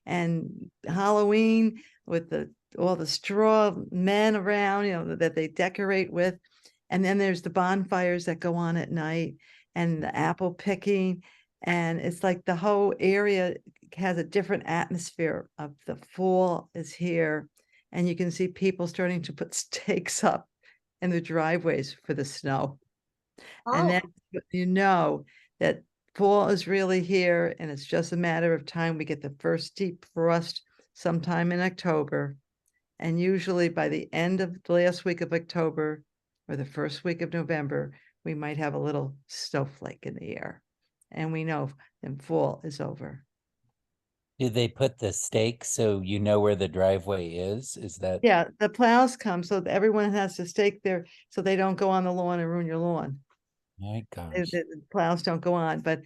and Halloween with all the straw men around, you know, that they decorate with. And then there's the bonfires that go on at night, and the apple picking. And it's like the whole area has a different atmosphere of the fall is here. And you can see people starting to put stakes up in the driveways for the snow. And then you know that fall is really here, and it's just a matter of time. We get the first deep frost sometime in October. And usually by the end of the last week of October or the first week of November, we might have a little snowflake in the air. And we know then fall is over. Do they put the stakes so you know where the driveway is? Is that? Yeah, the plows come, so everyone has to stake there so they don't go on the lawn and ruin your lawn. My the, gosh. the plows don't go on. But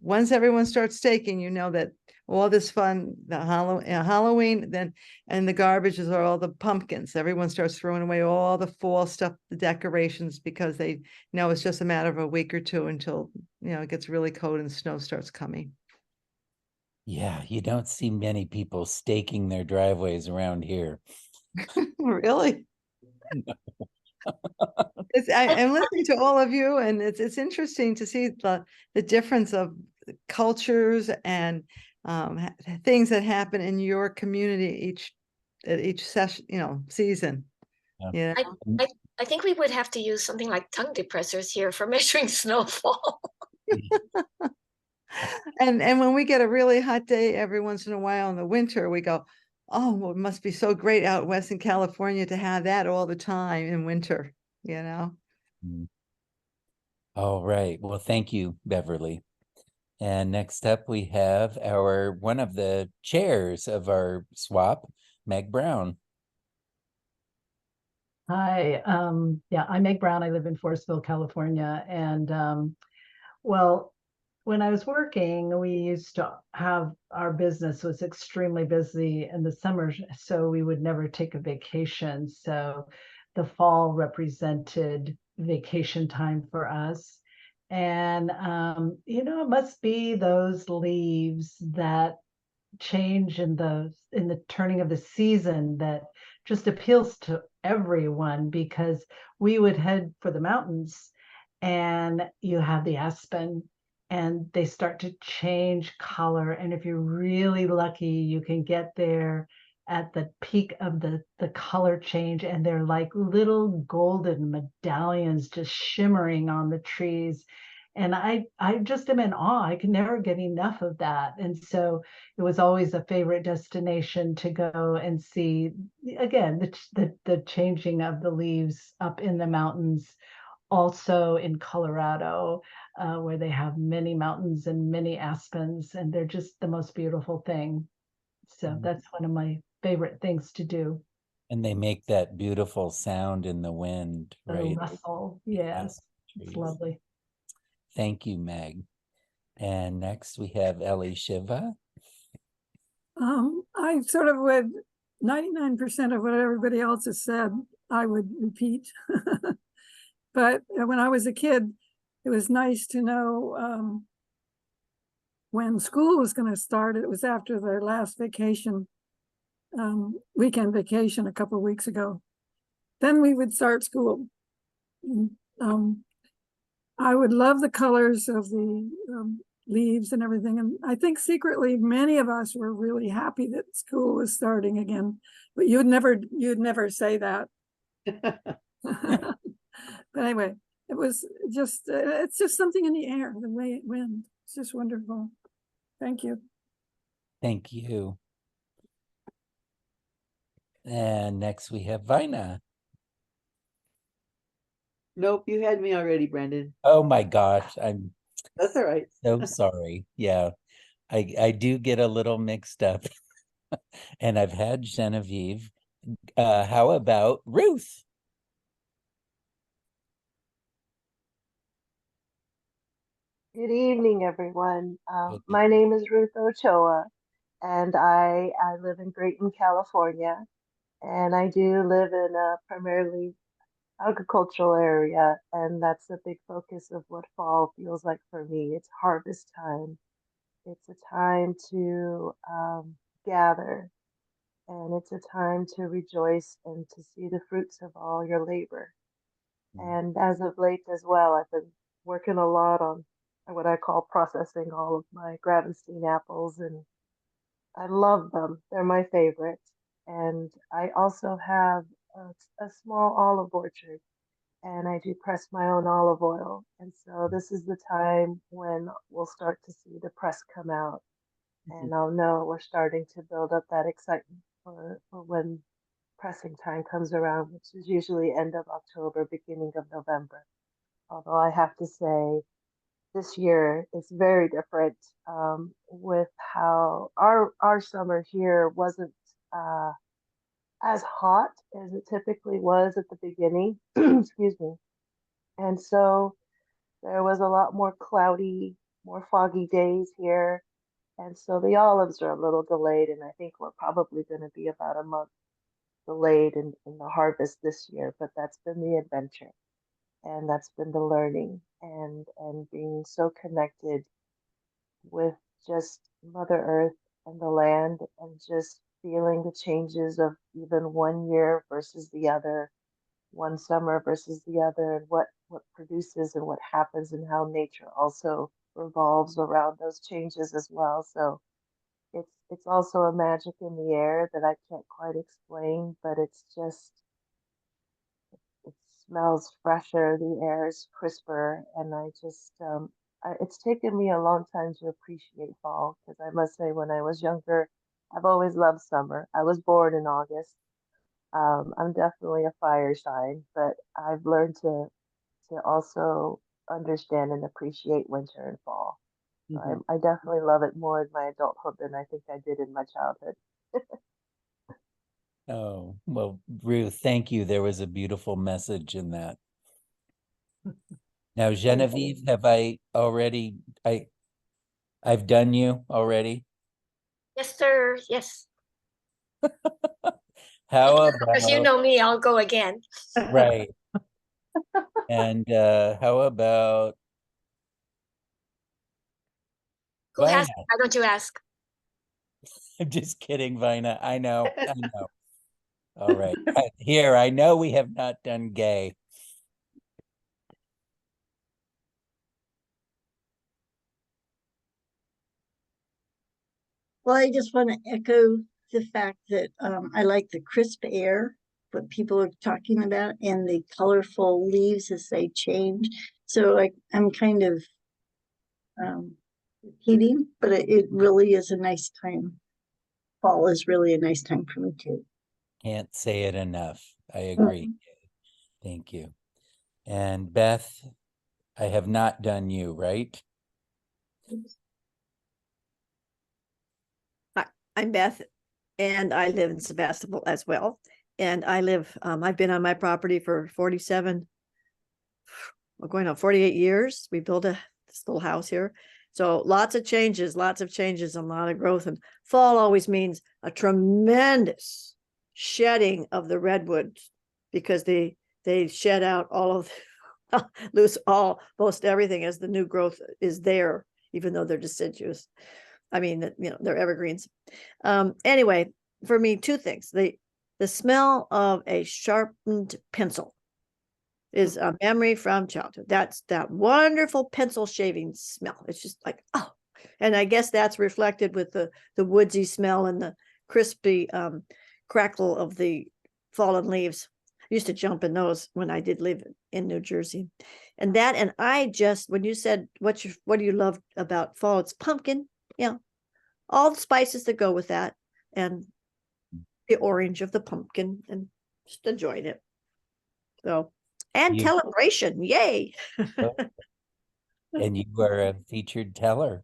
once everyone starts staking, that all this fun, the Halloween, then and the garbages are all the pumpkins. Everyone starts throwing away all the fall stuff, the decorations, because they know it's just a matter of a week or two until it gets really cold and snow starts coming. Yeah, you don't see many people staking their driveways around here. Really? I'm listening to all of you, and it's interesting to see the difference of cultures and things that happen in your community at each session, season. Yeah. I think we would have to use something like tongue depressors here for measuring snowfall. And when we get a really hot day every once in a while in the winter, we go, oh, well, it must be so great out west in California to have that all the time in winter. Mm. All right. Well, thank you, Beverly. And next up, we have one of the chairs of our swap, Meg Brown. Hi, yeah, I'm Meg Brown. I live in Forestville, California. And well, when I was working, we used to have our business was extremely busy in the summer, so we would never take a vacation. So the fall represented vacation time for us. And it must be those leaves that change in the turning of the season that just appeals to everyone, because we would head for the mountains and you have the aspen and they start to change color, and if you're really lucky you can get there at the peak of the color change, and they're like little golden medallions just shimmering on the trees. And I just am in awe. I can never get enough of that. And so it was always a favorite destination to go and see, again, the changing of the leaves up in the mountains. Also in Colorado, where they have many mountains and many aspens, and they're just the most beautiful thing. So that's one of my favorite things to do. And they make that beautiful sound in the wind, The right? rustle, yes, it's Trees. lovely. Thank you, Meg. And next we have Ellie Shiva. I sort of would 99% of what everybody else has said, I would repeat. But when I was a kid, it was nice to know when school was going to start. It was after their last vacation, weekend vacation a couple of weeks ago. Then we would start school. I would love the colors of the leaves and everything. And I think secretly many of us were really happy that school was starting again, but you'd never say that. But anyway, it's just something in the air, the way it went. It's just wonderful. Thank you. Thank you. And next we have Vina. Nope, you had me already, Brendan. Oh my gosh, I'm That's all right. so sorry. Yeah, I do get a little mixed up. And I've had Genevieve. How about Ruth? Good evening, everyone. Good My name is Ruth Ochoa, and I live in Grayton, California. And I do live in a primarily agricultural area, and that's a big focus of what fall feels like for me. It's harvest time. It's a time to gather, and it's a time to rejoice and to see the fruits of all your labor. And as of late as well, I've been working a lot on what I call processing all of my Gravenstein apples, and I love them. They're my favorite. And I also have a small olive orchard, and I do press my own olive oil. And so this is the time when we'll start to see the press come out, and I'll know we're starting to build up that excitement for when pressing time comes around, which is usually end of October, beginning of November. Although I have to say, this year is very different with how our summer here wasn't uh, as hot as it typically was at the beginning. Excuse me. And so there was a lot more cloudy, more foggy days here. And so the olives are a little delayed, and I think we're probably going to be about a month delayed in the harvest this year, but that's been the adventure and that's been the learning and being so connected with just Mother Earth and the land and just feeling the changes of even one year versus the other, one summer versus the other, and what produces and what happens and how nature also revolves around those changes as well. So it's also a magic in the air that I can't quite explain, but it's just it smells fresher, the air is crisper, and it's taken me a long time to appreciate fall because I must say, when I was younger, I've always loved summer. I was born in August. I'm definitely a fire sign, but I've learned to also understand and appreciate winter and fall. So I definitely love it more in my adulthood than I think I did in my childhood. Oh, well, Ruth, thank you. There was a beautiful message in that. Now, Genevieve, have I already, I've done you already? Yes, sir. Yes. How Because you about, know me, I'll go again. right, and how about Who has, Vina? why don't you ask? I'm just kidding, Vina. I know, I know. All right. Here, I know we have not done gay. Well, I just want to echo the fact that I like the crisp air, what people are talking about, and the colorful leaves as they change. So I'm kind of repeating, but it really is a nice time. Fall is really a nice time for me too. Can't say it enough. I agree. Thank you. And Beth, I have not done you, right? Hi, I'm Beth, and I live in Sebastopol as well. And I've been on my property for 47, we're going on 48 years. We built this little house here. So lots of changes, and a lot of growth. And fall always means a tremendous shedding of the redwoods because they shed out all of lose most everything as the new growth is there, even though they're deciduous. I mean, they're evergreens. Anyway, for me, two things. The smell of a sharpened pencil is a memory from childhood. That's that wonderful pencil shaving smell. It's just like, oh, and I guess that's reflected with the woodsy smell and the crispy crackle of the fallen leaves. I used to jump in those when I did live in New Jersey. And I just, when you said, what do you love about fall? It's pumpkin, all the spices that go with that, and the orange of the pumpkin, and just enjoying it. So, and You, celebration, yay. and you are a featured teller.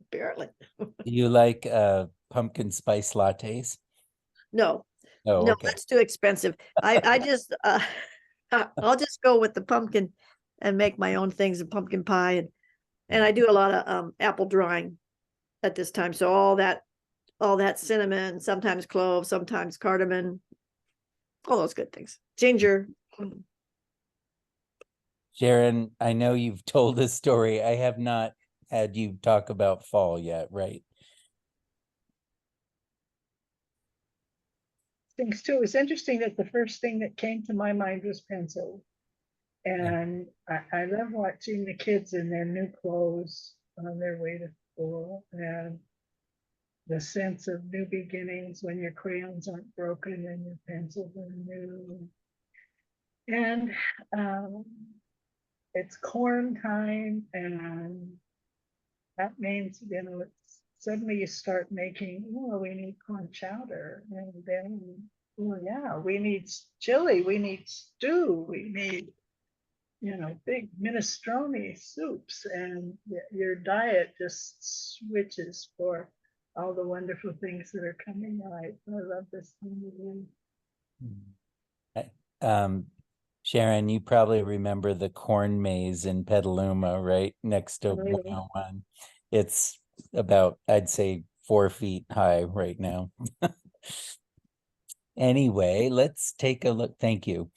Apparently. Do you like pumpkin spice lattes? No, Oh, no, okay. that's too expensive. I just I'll just go with the pumpkin and make my own things and pumpkin pie, and I do a lot of apple drying at this time. So all that cinnamon, sometimes clove, sometimes cardamom, all those good things. Ginger. Sharon, I know you've told this story. I have not had you talk about fall yet, right? Things too. It's interesting that the first thing that came to my mind was pencil. And I love watching the kids in their new clothes on their way to school, and the sense of new beginnings when your crayons aren't broken and your pencils are new. And um, it's corn time, and that means, it's suddenly you start making, oh, we need corn chowder, and then, oh yeah, we need chili, we need stew, we need, big minestrone soups, and your diet just switches for all the wonderful things that are coming. I love this time of year. I- Um, Sharon, you probably remember the corn maze in Petaluma, right next to Really? 101. It's about, I'd say, 4 feet high right now. Anyway, let's take a look. Thank you.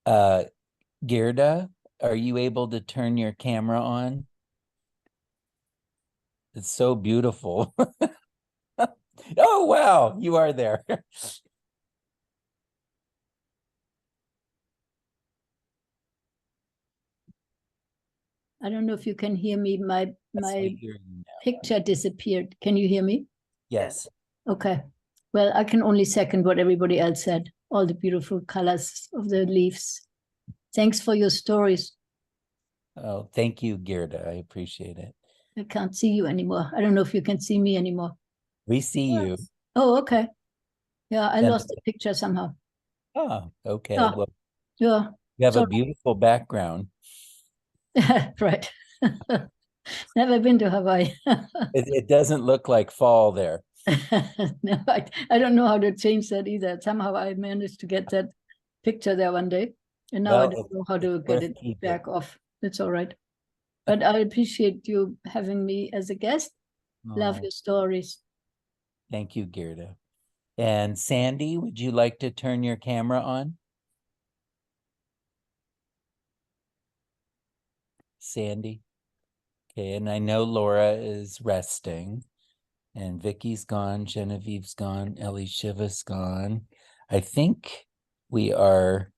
Gerda, are you able to turn your camera on? It's so beautiful. Oh, wow, you are there. I don't know if you can hear me. My Yes, we hear you now. picture disappeared. Can you hear me? Yes. Okay. Well, I can only second what everybody else said. All the beautiful colors of the leaves. Thanks for your stories. Oh, thank you, Gerda. I appreciate it. I can't see you anymore. I don't know if you can see me anymore. We see you. Oh, okay. Yeah, I And- lost the picture somehow. Oh, okay. Yeah. Well, Yeah. you have a Sorry. beautiful background. Right. Never been to Hawaii. It doesn't look like fall there. No, I don't know how to change that either. Somehow I managed to get that picture there one day, and now I Well, don't know how to it's get worth it keeping. back off. It's all right. But I appreciate you having me as a guest. Love Oh, your stories. thank you, Gerda. And Sandy, would you like to turn your camera on? Sandy. Okay, and I know Laura is resting, and Vicky's gone, Genevieve's gone, Ellie Shiva's gone. I think we are.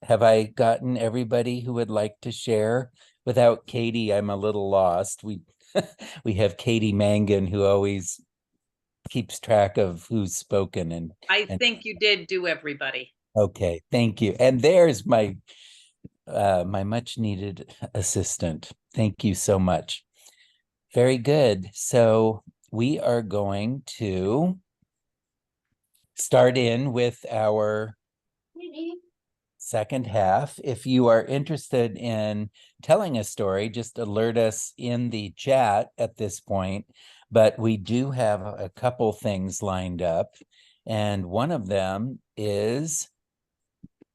Have I gotten everybody who would like to share? Without Katie, I'm a little lost. We we have Katie Mangan who always keeps track of who's spoken and think you did do everybody. okay, thank you. And there's my my much needed assistant. Thank you so much. Very good. So we are going to start in with our second half. If you are interested in telling a story, just alert us in the chat at this point. But we do have a couple things lined up. And one of them is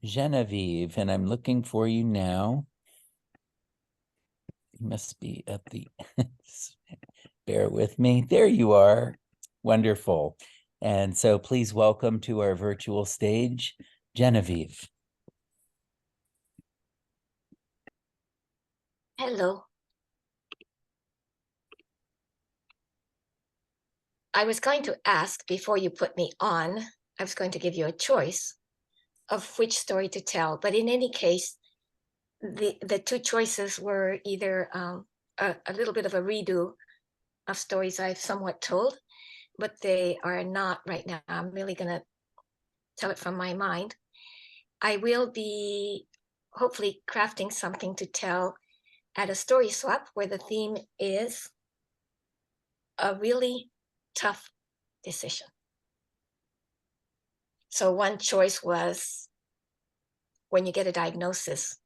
Genevieve, and I'm looking for you now. You must be at the, bear with me. There you are. Wonderful. And so please welcome to our virtual stage, Genevieve. Hello. I was going to ask before you put me on, I was going to give you a choice of which story to tell. But in any case, the two choices were either a little bit of a redo of stories I've somewhat told, but they are not right now. I'm really going to tell it from my mind. I will be hopefully crafting something to tell at a story swap where the theme is a really tough decision. So one choice was when you get a diagnosis,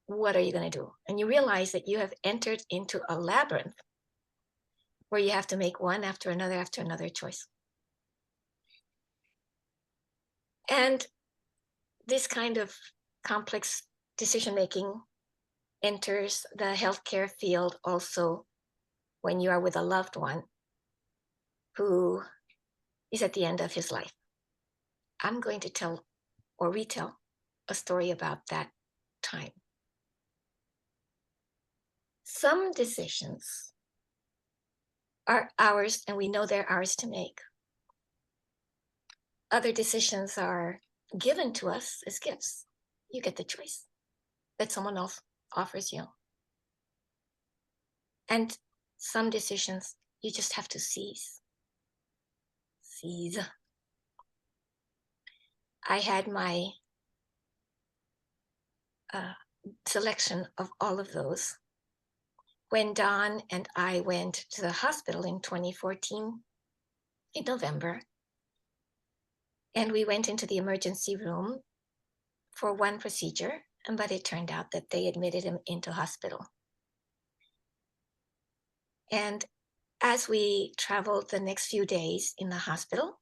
what are you going to do? And you realize that you have entered into a labyrinth where you have to make one after another choice. And this kind of complex decision-making enters the healthcare field also when you are with a loved one who is at the end of his life. I'm going to tell or retell a story about that time. Some decisions are ours and we know they're ours to make. Other decisions are given to us as gifts. You get the choice that someone else offers you. And some decisions you just have to seize. Seize. I had my selection of all of those when Don and I went to the hospital in 2014 in November. And we went into the emergency room for one procedure, but it turned out that they admitted him into hospital. And as we traveled the next few days in the hospital,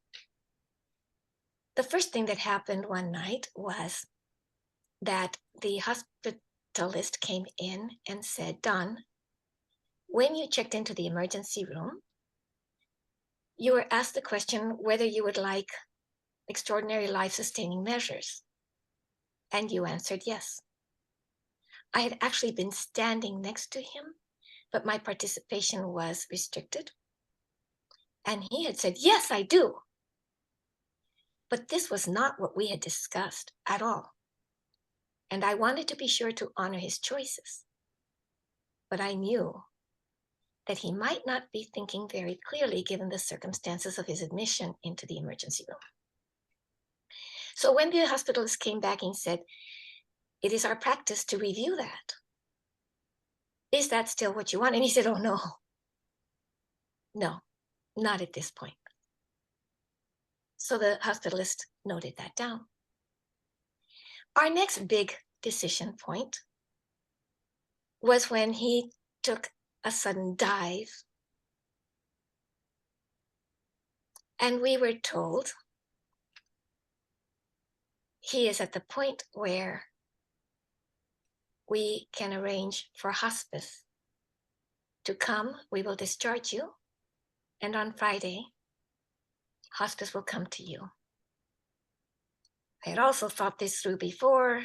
the first thing that happened one night was that the hospitalist came in and said, Don, when you checked into the emergency room, you were asked the question whether you would like extraordinary life-sustaining measures. And you answered yes. I had actually been standing next to him, but my participation was restricted. And he had said, yes, I do. But this was not what we had discussed at all. And I wanted to be sure to honor his choices. But I knew that he might not be thinking very clearly given the circumstances of his admission into the emergency room. So when the hospitalist came back and said, it is our practice to review that. Is that still what you want? And he said, oh, no. No, not at this point. So the hospitalist noted that down. Our next big decision point was when he took a sudden dive. And we were told he is at the point where we can arrange for hospice to come. We will discharge you. And on Friday, hospice will come to you. I had also thought this through before.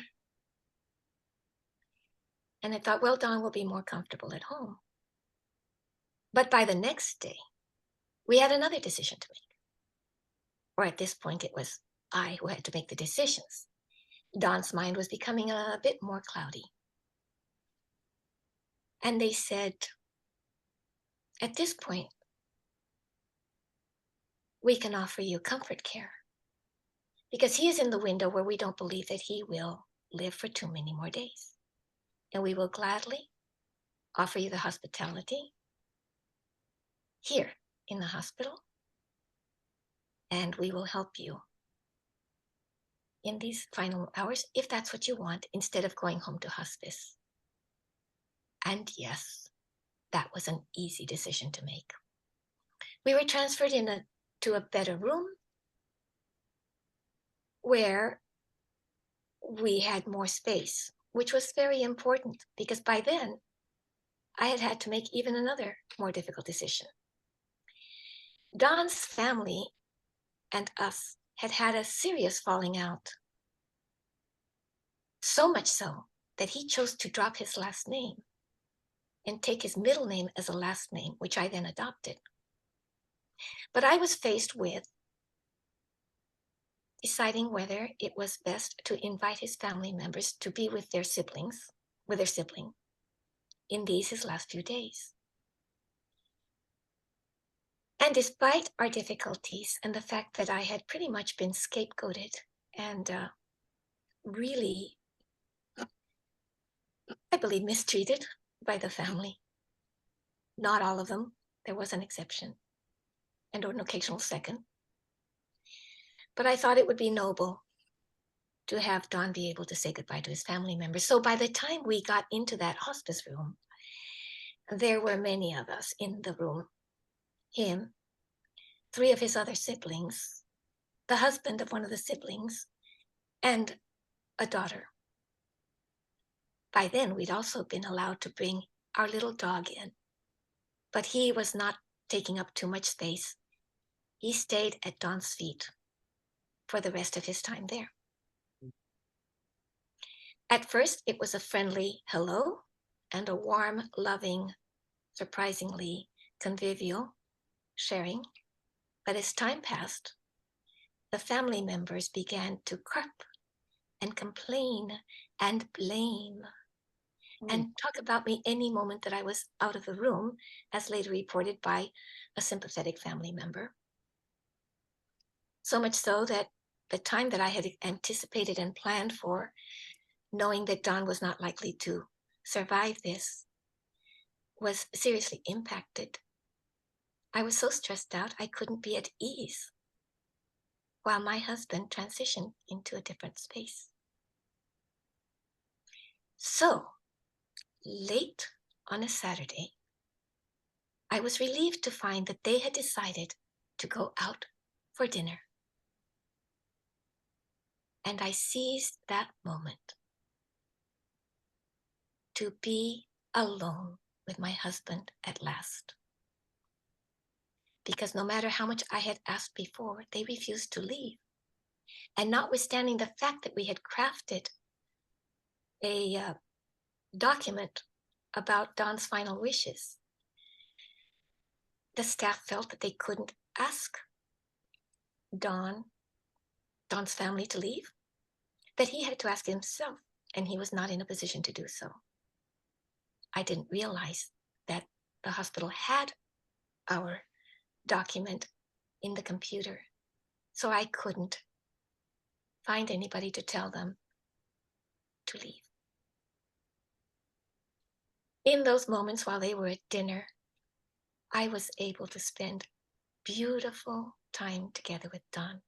And I thought, well, Don will be more comfortable at home. But by the next day, we had another decision to make. Or at this point, it was I who had to make the decisions. Don's mind was becoming a bit more cloudy. And they said, at this point, we can offer you comfort care because he is in the window where we don't believe that he will live for too many more days. And we will gladly offer you the hospitality here in the hospital. And we will help you in these final hours, if that's what you want, instead of going home to hospice. And yes, that was an easy decision to make. We were transferred to a better room where we had more space, which was very important because by then I had had to make even another more difficult decision. Don's family and us had had a serious falling out. So much so that he chose to drop his last name and take his middle name as a last name, which I then adopted. But I was faced with deciding whether it was best to invite his family members to be with their sibling in these his last few days. And despite our difficulties and the fact that I had pretty much been scapegoated and really, I believe, mistreated by the family, not all of them, there was an exception, and an occasional second. But I thought it would be noble to have Don be able to say goodbye to his family members. So by the time we got into that hospice room, there were many of us in the room. Him, 3 of his other siblings, the husband of one of the siblings, and a daughter. By then, we'd also been allowed to bring our little dog in, but he was not taking up too much space. He stayed at Don's feet for the rest of his time there. At first, it was a friendly hello and a warm, loving, surprisingly convivial sharing. But as time passed, the family members began to carp and complain and blame and talk about me any moment that I was out of the room, as later reported by a sympathetic family member. So much so that the time that I had anticipated and planned for, knowing that Don was not likely to survive this, was seriously impacted. I was so stressed out, I couldn't be at ease while my husband transitioned into a different space. So, late on a Saturday, I was relieved to find that they had decided to go out for dinner. And I seized that moment to be alone with my husband at last. Because no matter how much I had asked before, they refused to leave. And notwithstanding the fact that we had crafted a document about Don's final wishes, the staff felt that they couldn't ask Don's family to leave, that he had to ask himself, and he was not in a position to do so. I didn't realize that the hospital had our document in the computer, so I couldn't find anybody to tell them to leave. In those moments while they were at dinner, I was able to spend beautiful time together with Don.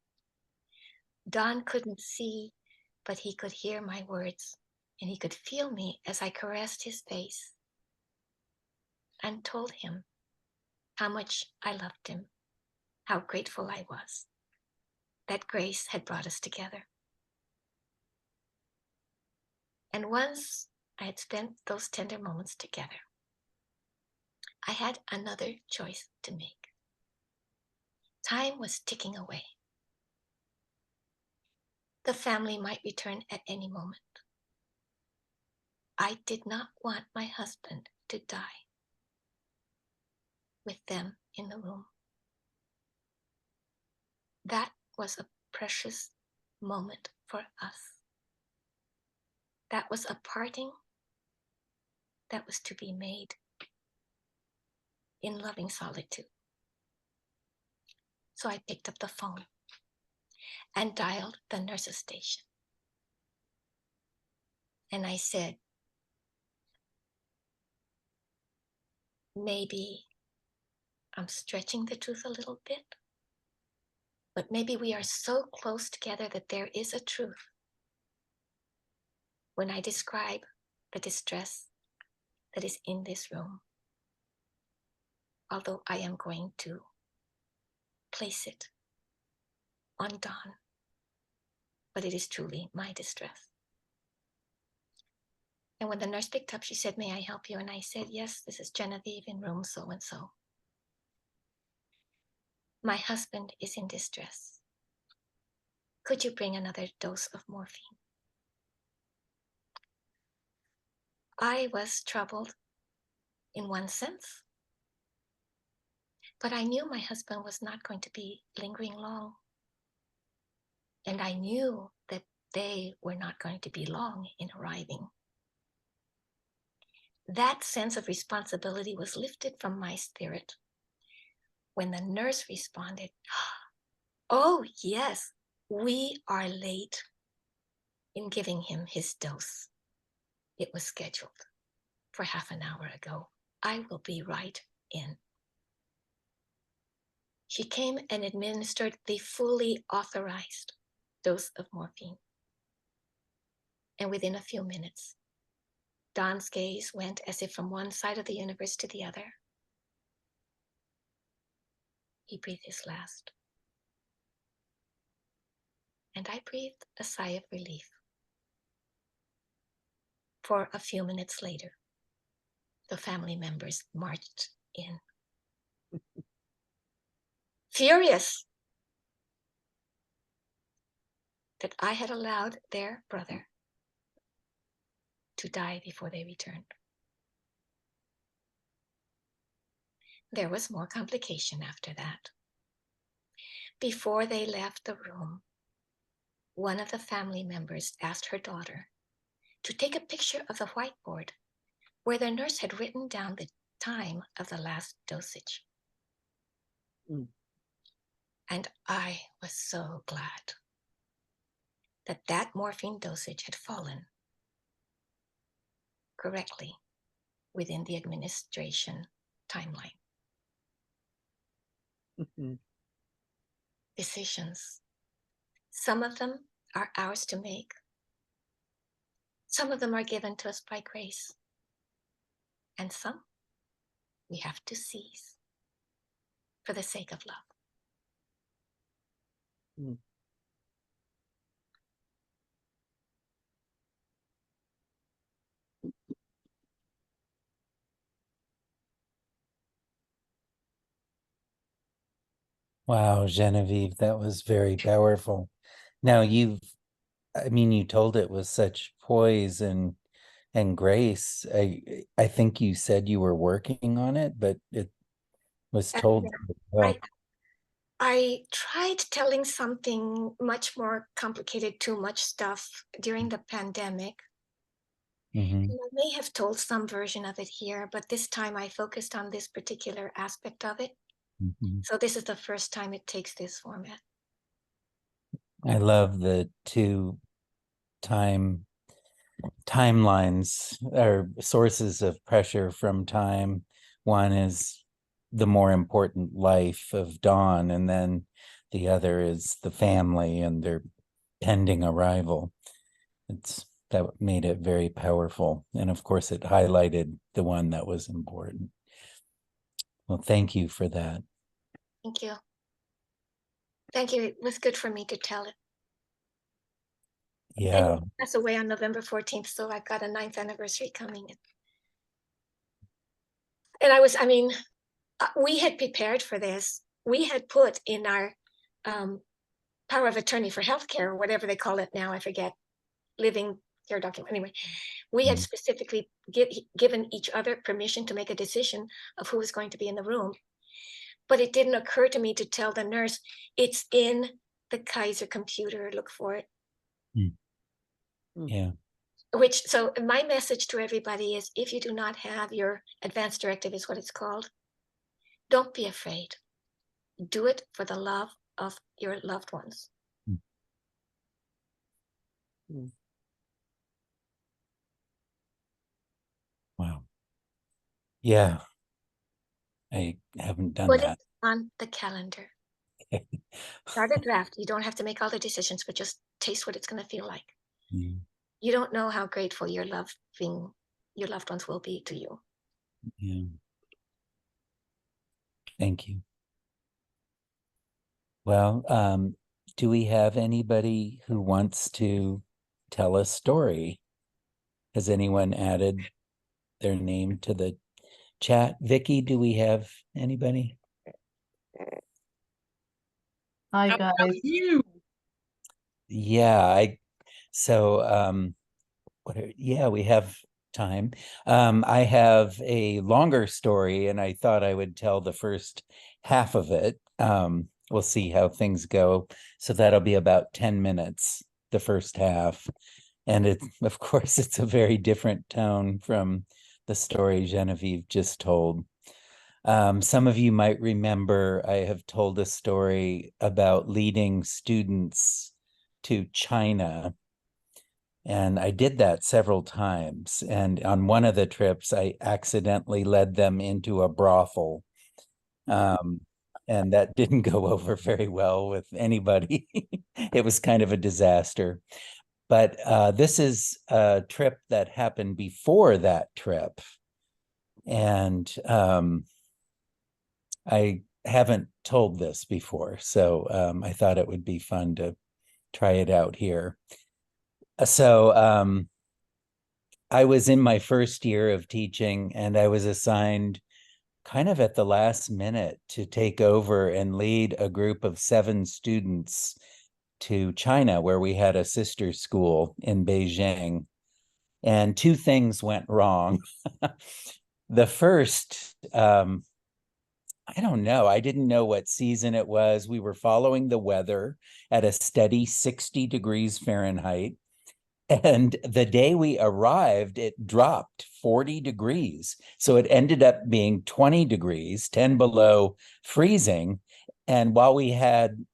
Don couldn't see, but he could hear my words, and he could feel me as I caressed his face and told him how much I loved him, how grateful I was that Grace had brought us together. And once I had spent those tender moments together, I had another choice to make. Time was ticking away. The family might return at any moment. I did not want my husband to die with them in the room. That was a precious moment for us. That was a parting that was to be made in loving solitude. So I picked up the phone and dialed the nurse's station. And I said, maybe I'm stretching the truth a little bit, but maybe we are so close together that there is a truth when I describe the distress that is in this room, although I am going to place it on Don, but it is truly my distress. And when the nurse picked up, she said, may I help you? And I said, yes, this is Genevieve in room so-and-so. My husband is in distress. Could you bring another dose of morphine? I was troubled in one sense, but I knew my husband was not going to be lingering long. And I knew that they were not going to be long in arriving. That sense of responsibility was lifted from my spirit when the nurse responded, oh yes, we are late in giving him his dose. It was scheduled for half an hour ago. I will be right in. She came and administered the fully authorized dose of morphine. And within a few minutes, Don's gaze went as if from one side of the universe to the other. He breathed his last. And I breathed a sigh of relief. For a few minutes later, the family members marched in. Furious that I had allowed their brother to die before they returned. There was more complication after that. Before they left the room, one of the family members asked her daughter to take a picture of the whiteboard where the nurse had written down the time of the last dosage. Mm. And I was so glad that that morphine dosage had fallen correctly within the administration timeline. Mm-hmm. Decisions. Some of them are ours to make. Some of them are given to us by grace. And some we have to seize for the sake of love. Mm. Wow, Genevieve, that was very powerful. Now I mean, you told it with such poise and grace. I think you said you were working on it, but it was told Yeah, well. I tried telling something much more complicated, too much stuff during the pandemic. Mhm. And I may have told some version of it here, but this time I focused on this particular aspect of it. Mhm. So this is the first time it takes this format. I love the two timelines or sources of pressure from time. One is the more important life of Dawn, and then the other is the family and their pending arrival. That made it very powerful. And of course, it highlighted the one that was important. Well, thank you for that. Thank you. Thank you. It was good for me to tell it. Yeah. And that's away on November 14th. So I've got a 9th anniversary coming. And I mean, we had prepared for this. We had put in our power of attorney for healthcare, or whatever they call it now, I forget, living care document. Anyway, we had specifically given each other permission to make a decision of who was going to be in the room. But it didn't occur to me to tell the nurse, it's in the Kaiser computer, look for it. Yeah. So my message to everybody is, if you do not have your advance directive, is what it's called, don't be afraid. Do it for the love of your loved ones. Wow. Yeah. I haven't done Put that. it on the calendar. Start a draft. You don't have to make all the decisions, but just taste what it's going to feel like. Yeah. You don't know how grateful your loved ones will be to you. Yeah. Thank you. Well, do we have anybody who wants to tell a story? Has anyone added their name to the chat? Vicky, do we have anybody? Hi, How about guys. you? Yeah, yeah, we have time. I have a longer story, and I thought I would tell the first half of it. We'll see how things go. So that'll be about 10 minutes, the first half. And of course, it's a very different tone from the story Genevieve just told. Some of you might remember I have told a story about leading students to China. And I did that several times. And on one of the trips, I accidentally led them into a brothel. And that didn't go over very well with anybody. It was kind of a disaster. But this is a trip that happened before that trip. And I haven't told this before. So I thought it would be fun to try it out here. So I was in my first year of teaching, and I was assigned kind of at the last minute to take over and lead a group of 7 students to China, where we had a sister school in Beijing. And 2 things went wrong. The first, I don't know. I didn't know what season it was. We were following the weather at a steady 60 degrees Fahrenheit. And the day we arrived, it dropped 40 degrees. So it ended up being 20 degrees, 10 below freezing. And while we had,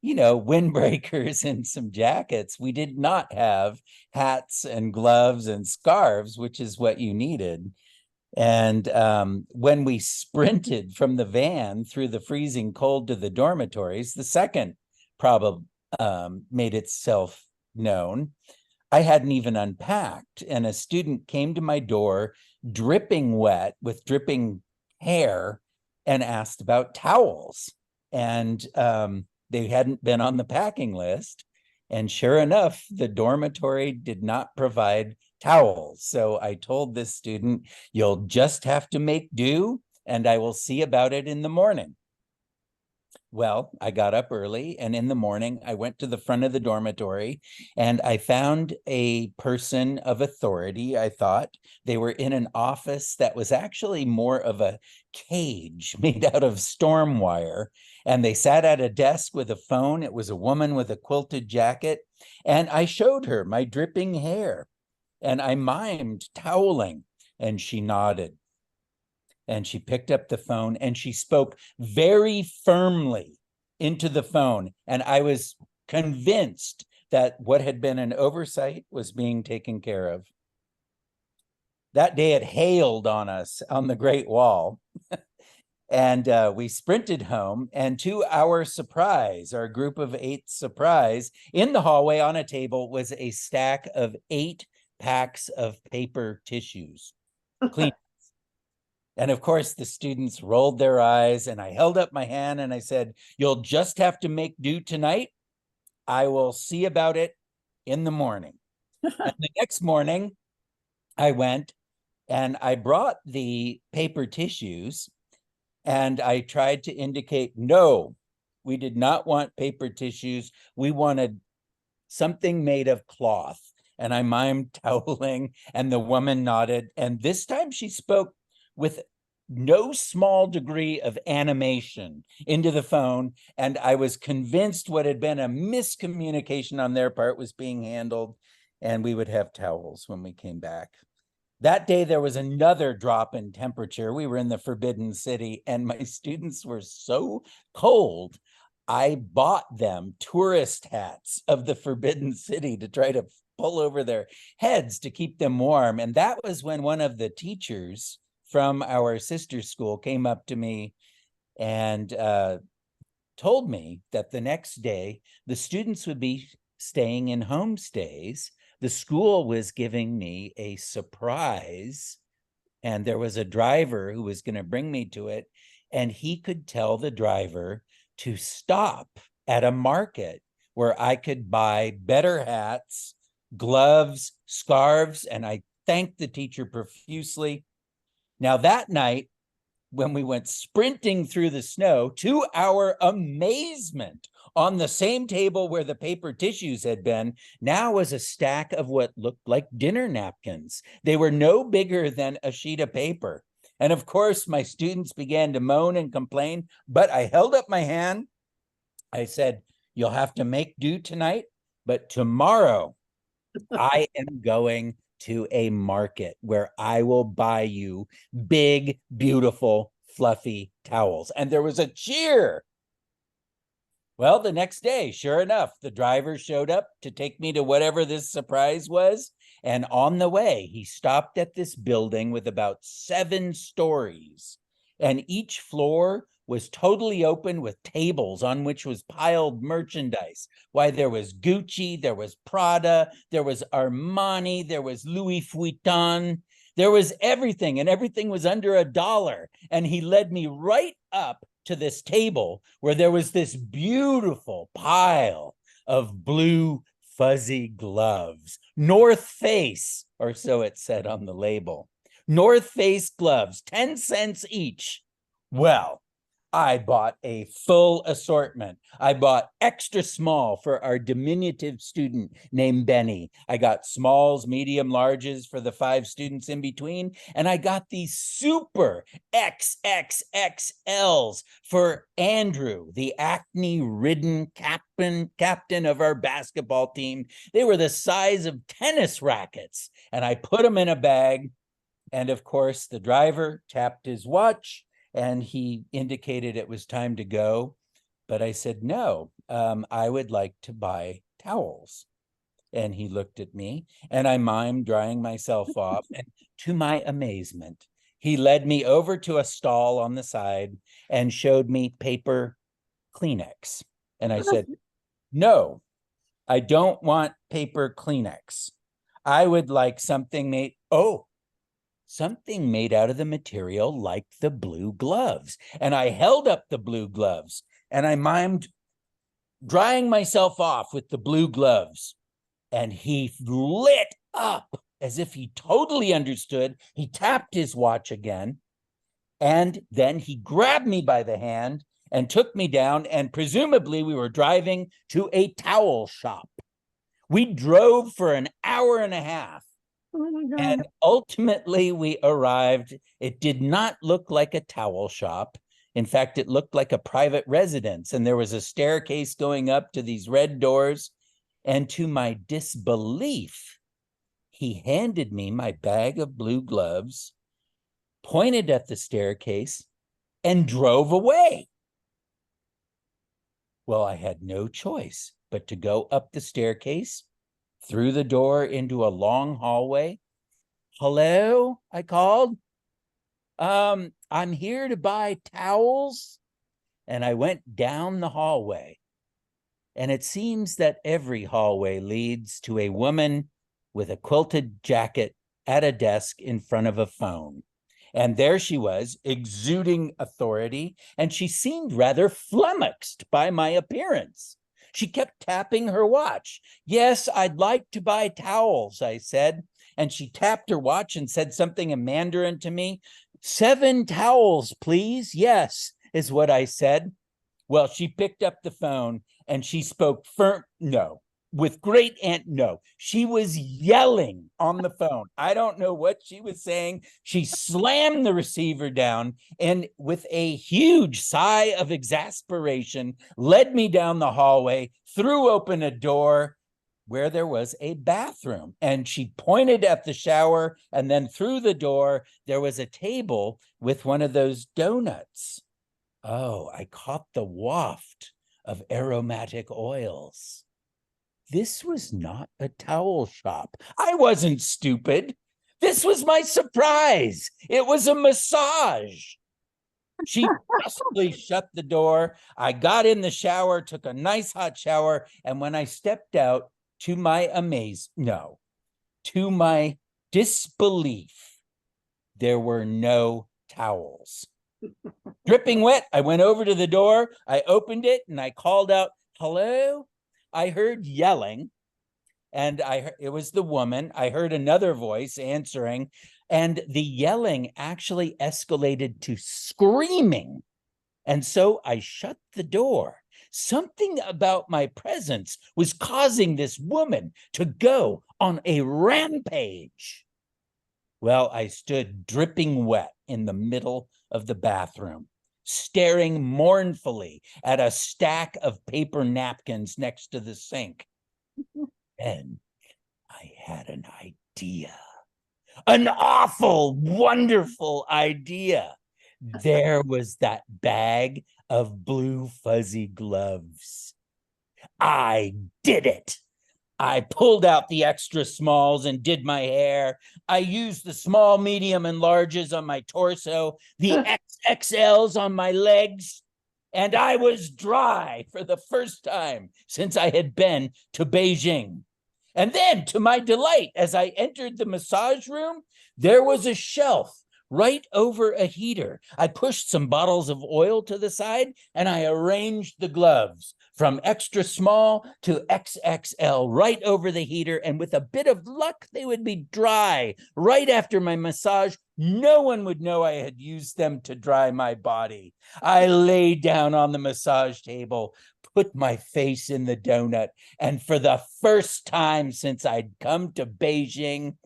windbreakers and some jackets, we did not have hats and gloves and scarves, which is what you needed. And when we sprinted from the van through the freezing cold to the dormitories, the second problem made itself known. I hadn't even unpacked, and a student came to my door dripping wet with dripping hair and asked about towels. And they hadn't been on the packing list. And sure enough, the dormitory did not provide towels. So I told this student, you'll just have to make do, and I will see about it in the morning. Well, I got up early, and in the morning I went to the front of the dormitory and I found a person of authority. I thought they were in an office that was actually more of a cage made out of storm wire. And they sat at a desk with a phone. It was a woman with a quilted jacket. And I showed her my dripping hair and I mimed toweling, and she nodded. And she picked up the phone and she spoke very firmly into the phone. And I was convinced that what had been an oversight was being taken care of. That day it hailed on us on the Great Wall. And we sprinted home, and to our surprise, our group of 8 surprise, in the hallway on a table was a stack of 8 packs of paper tissues. Clean. And of course, the students rolled their eyes, and I held up my hand and I said, "You'll just have to make do tonight. I will see about it in the morning." And the next morning, I went and I brought the paper tissues and I tried to indicate, no, we did not want paper tissues. We wanted something made of cloth. And I mimed toweling, and the woman nodded. And this time she spoke with no small degree of animation into the phone. And I was convinced what had been a miscommunication on their part was being handled, and we would have towels when we came back. That day, there was another drop in temperature. We were in the Forbidden City, and my students were so cold. I bought them tourist hats of the Forbidden City to try to pull over their heads to keep them warm. And that was when one of the teachers from our sister school came up to me and told me that the next day the students would be staying in homestays. The school was giving me a surprise, and there was a driver who was going to bring me to it, and he could tell the driver to stop at a market where I could buy better hats, gloves, scarves, and I thanked the teacher profusely. Now that night, when we went sprinting through the snow, to our amazement, on the same table where the paper tissues had been, now was a stack of what looked like dinner napkins. They were no bigger than a sheet of paper. And of course, my students began to moan and complain, but I held up my hand. I said, "You'll have to make do tonight, but tomorrow I am going to a market where I will buy you big, beautiful, fluffy towels." And there was a cheer. Well, the next day, sure enough, the driver showed up to take me to whatever this surprise was. And on the way, he stopped at this building with about 7 stories. And each floor was totally open with tables on which was piled merchandise. Why, there was Gucci, there was Prada, there was Armani, there was Louis Vuitton. There was everything, and everything was under $1. And he led me right up to this table where there was this beautiful pile of blue fuzzy gloves. North Face, or so it said on the label. North Face gloves, 10 cents each. Well, I bought a full assortment. I bought extra small for our diminutive student named Benny. I got smalls, medium, larges for the 5 students in between. And I got these super XXXLs for Andrew, the acne-ridden captain of our basketball team. They were the size of tennis rackets. And I put them in a bag. And of course, the driver tapped his watch and he indicated it was time to go. But I said, no, I would like to buy towels. And he looked at me and I mimed drying myself off. And to my amazement, he led me over to a stall on the side and showed me paper Kleenex. And I said, no, I don't want paper Kleenex. I would like something made, something made out of the material like the blue gloves. And I held up the blue gloves and I mimed drying myself off with the blue gloves. And he lit up as if he totally understood. He tapped his watch again. And then he grabbed me by the hand and took me down, and presumably we were driving to a towel shop. We drove for an hour and a half. Oh my God. And ultimately we arrived. It did not look like a towel shop. In fact, it looked like a private residence, and there was a staircase going up to these red doors. And to my disbelief, he handed me my bag of blue gloves, pointed at the staircase, and drove away. Well, I had no choice but to go up the staircase, through the door into a long hallway. Hello, I called. I'm here to buy towels. And I went down the hallway. And it seems that every hallway leads to a woman with a quilted jacket at a desk in front of a phone. And there she was, exuding authority, and she seemed rather flummoxed by my appearance. She kept tapping her watch. Yes, I'd like to buy towels, I said. And she tapped her watch and said something in Mandarin to me. 7 towels, please. Yes, is what I said. Well, she picked up the phone and she spoke with great no. She was yelling on the phone. I don't know what she was saying. She slammed the receiver down and with a huge sigh of exasperation, led me down the hallway, threw open a door where there was a bathroom. And she pointed at the shower, and then through the door, there was a table with one of those donuts. Oh, I caught the waft of aromatic oils. This was not a towel shop. I wasn't stupid. This was my surprise. It was a massage. She brusquely shut the door. I got in the shower, took a nice hot shower, and when I stepped out, to my to my disbelief, there were no towels. Dripping wet, I went over to the door, I opened it, and I called out, hello? I heard yelling, and it was the woman. I heard another voice answering, and the yelling actually escalated to screaming. And so I shut the door. Something about my presence was causing this woman to go on a rampage. Well, I stood dripping wet in the middle of the bathroom, staring mournfully at a stack of paper napkins next to the sink. And I had an idea, an awful, wonderful idea. There was that bag of blue fuzzy gloves. I did it. I pulled out the extra smalls and did my hair. I used the small, medium, and larges on my torso, the XXLs on my legs, and I was dry for the first time since I had been to Beijing. And then, to my delight, as I entered the massage room, there was a shelf right over a heater. I pushed some bottles of oil to the side and I arranged the gloves from extra small to XXL right over the heater. And with a bit of luck, they would be dry right after my massage. No one would know I had used them to dry my body. I lay down on the massage table, put my face in the donut, and for the first time since I'd come to Beijing,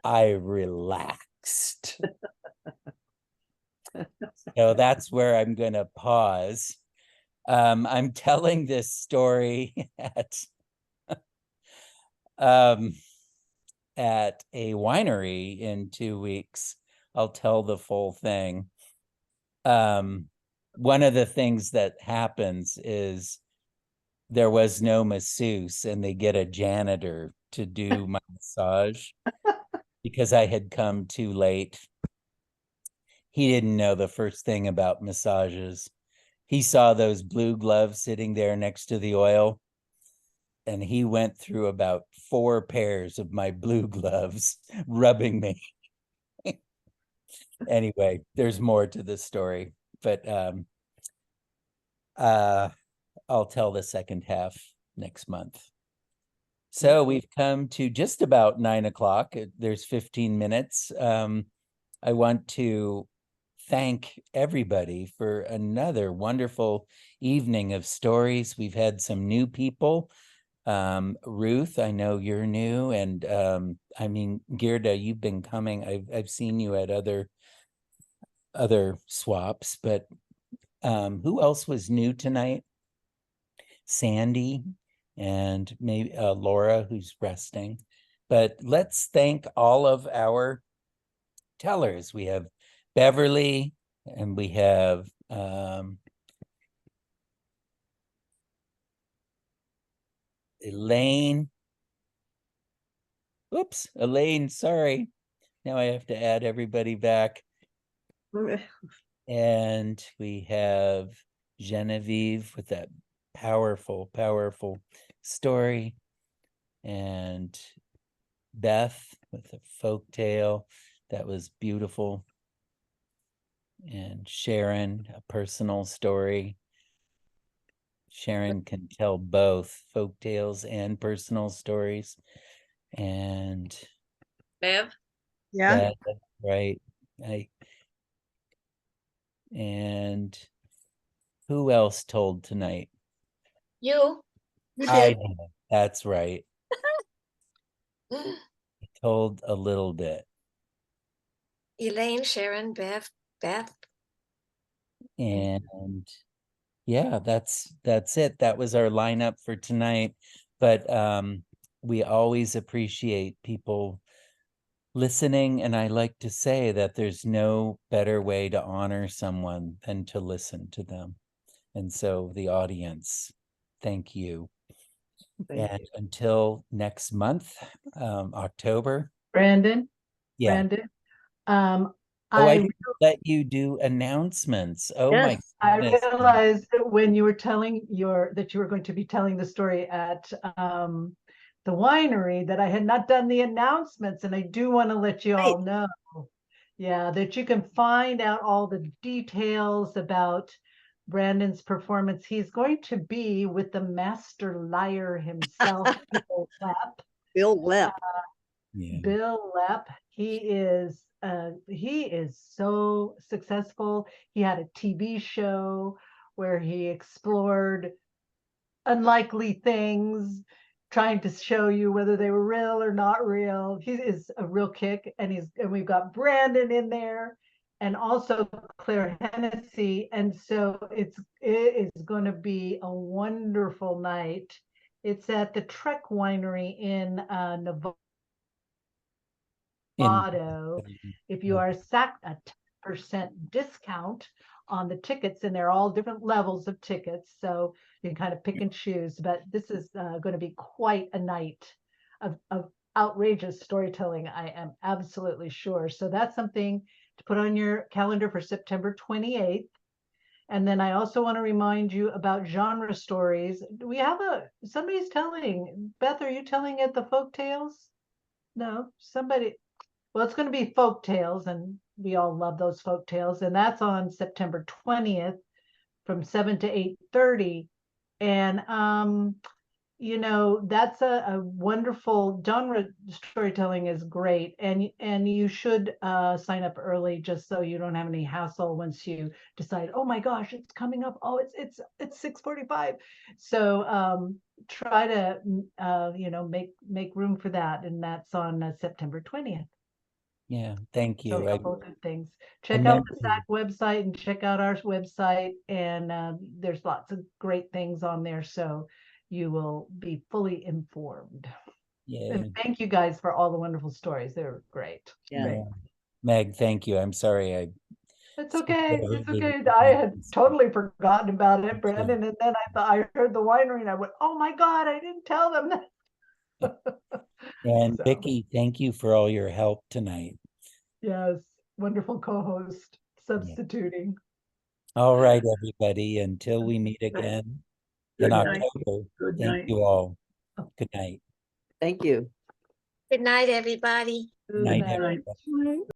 I relaxed. So that's where I'm going to pause. I'm telling this story at a winery in 2 weeks. I'll tell the full thing. One of the things that happens is there was no masseuse and they get a janitor to do my massage because I had come too late. He didn't know the first thing about massages. He saw those blue gloves sitting there next to the oil, and he went through about 4 pairs of my blue gloves, rubbing me. Anyway, there's more to this story, but I'll tell the second half next month. So we've come to just about 9 o'clock. There's 15 minutes. I want to thank everybody for another wonderful evening of stories. We've had some new people. Ruth, I know you're new, and I mean, Gerda, you've been coming. I've seen you at other swaps, but who else was new tonight? Sandy and maybe Laura, who's resting. But let's thank all of our tellers. We have Beverly, and we have Elaine. Oops, Elaine, sorry. Now I have to add everybody back. And we have Genevieve with that powerful, powerful story. And Beth with a folk tale that was beautiful. And Sharon, a personal story. Sharon can tell both folk tales and personal stories. And Bev? Yeah. right. And who else told tonight? You. I did. That's right. I told a little bit. Elaine, Sharon, Beth. And yeah, that's it. That was our lineup for tonight. But we always appreciate people listening, and I like to say that there's no better way to honor someone than to listen to them. And so the audience, thank you. And until next month, October. Brandon, Yeah. Brandon, Oh, I I didn't let you do announcements. Oh my Yes. I goodness. realized that when you were telling that you were going to be telling the story at the winery, that I had not done the announcements, and I do want to let you all know, yeah, that you can find out all the details about Brandon's performance. He's going to be with the master liar himself, Bill Lepp. Bill Lepp. Yeah. Bill Lepp, he is so successful. He had a TV show where he explored unlikely things, trying to show you whether they were real or not real. He is a real kick, and we've got Brandon in there, and also Claire Hennessy, and so it is going to be a wonderful night. It's at the Trek Winery in Nevada. If you are a 10% discount on the tickets, and they're all different levels of tickets, so you can kind of pick and choose. But this is going to be quite a night of outrageous storytelling, I am absolutely sure. So that's something to put on your calendar for September 28th. And then I also want to remind you about genre stories. We have somebody's telling. Beth, are you telling at the folk tales? No, somebody. Well, it's going to be folk tales, and we all love those folk tales. And that's on September 20th from 7 to 8:30. And that's a wonderful genre. Storytelling is great, and you should sign up early, just so you don't have any hassle once you decide, oh my gosh, it's coming up, oh it's 6:45. So try to make room for that, and that's on September 20th. Yeah, thank So you. all good things. Check out the SAC website and check out our website, and there's lots of great things on there, so you will be fully informed. Yeah. And thank you guys for all the wonderful stories. They were great. Yeah. Great. Meg, thank you. I'm sorry. It's okay. It's okay. I had totally forgotten about it, Brandon. And then I heard the winery, and I went, oh my God, I didn't tell them that. And So, Vicki, thank you for all your help tonight. yes, wonderful co-host substituting. All right, everybody, until we meet again in October. Thank you all. Good night. Thank you. Good night, everybody. Good night, everybody.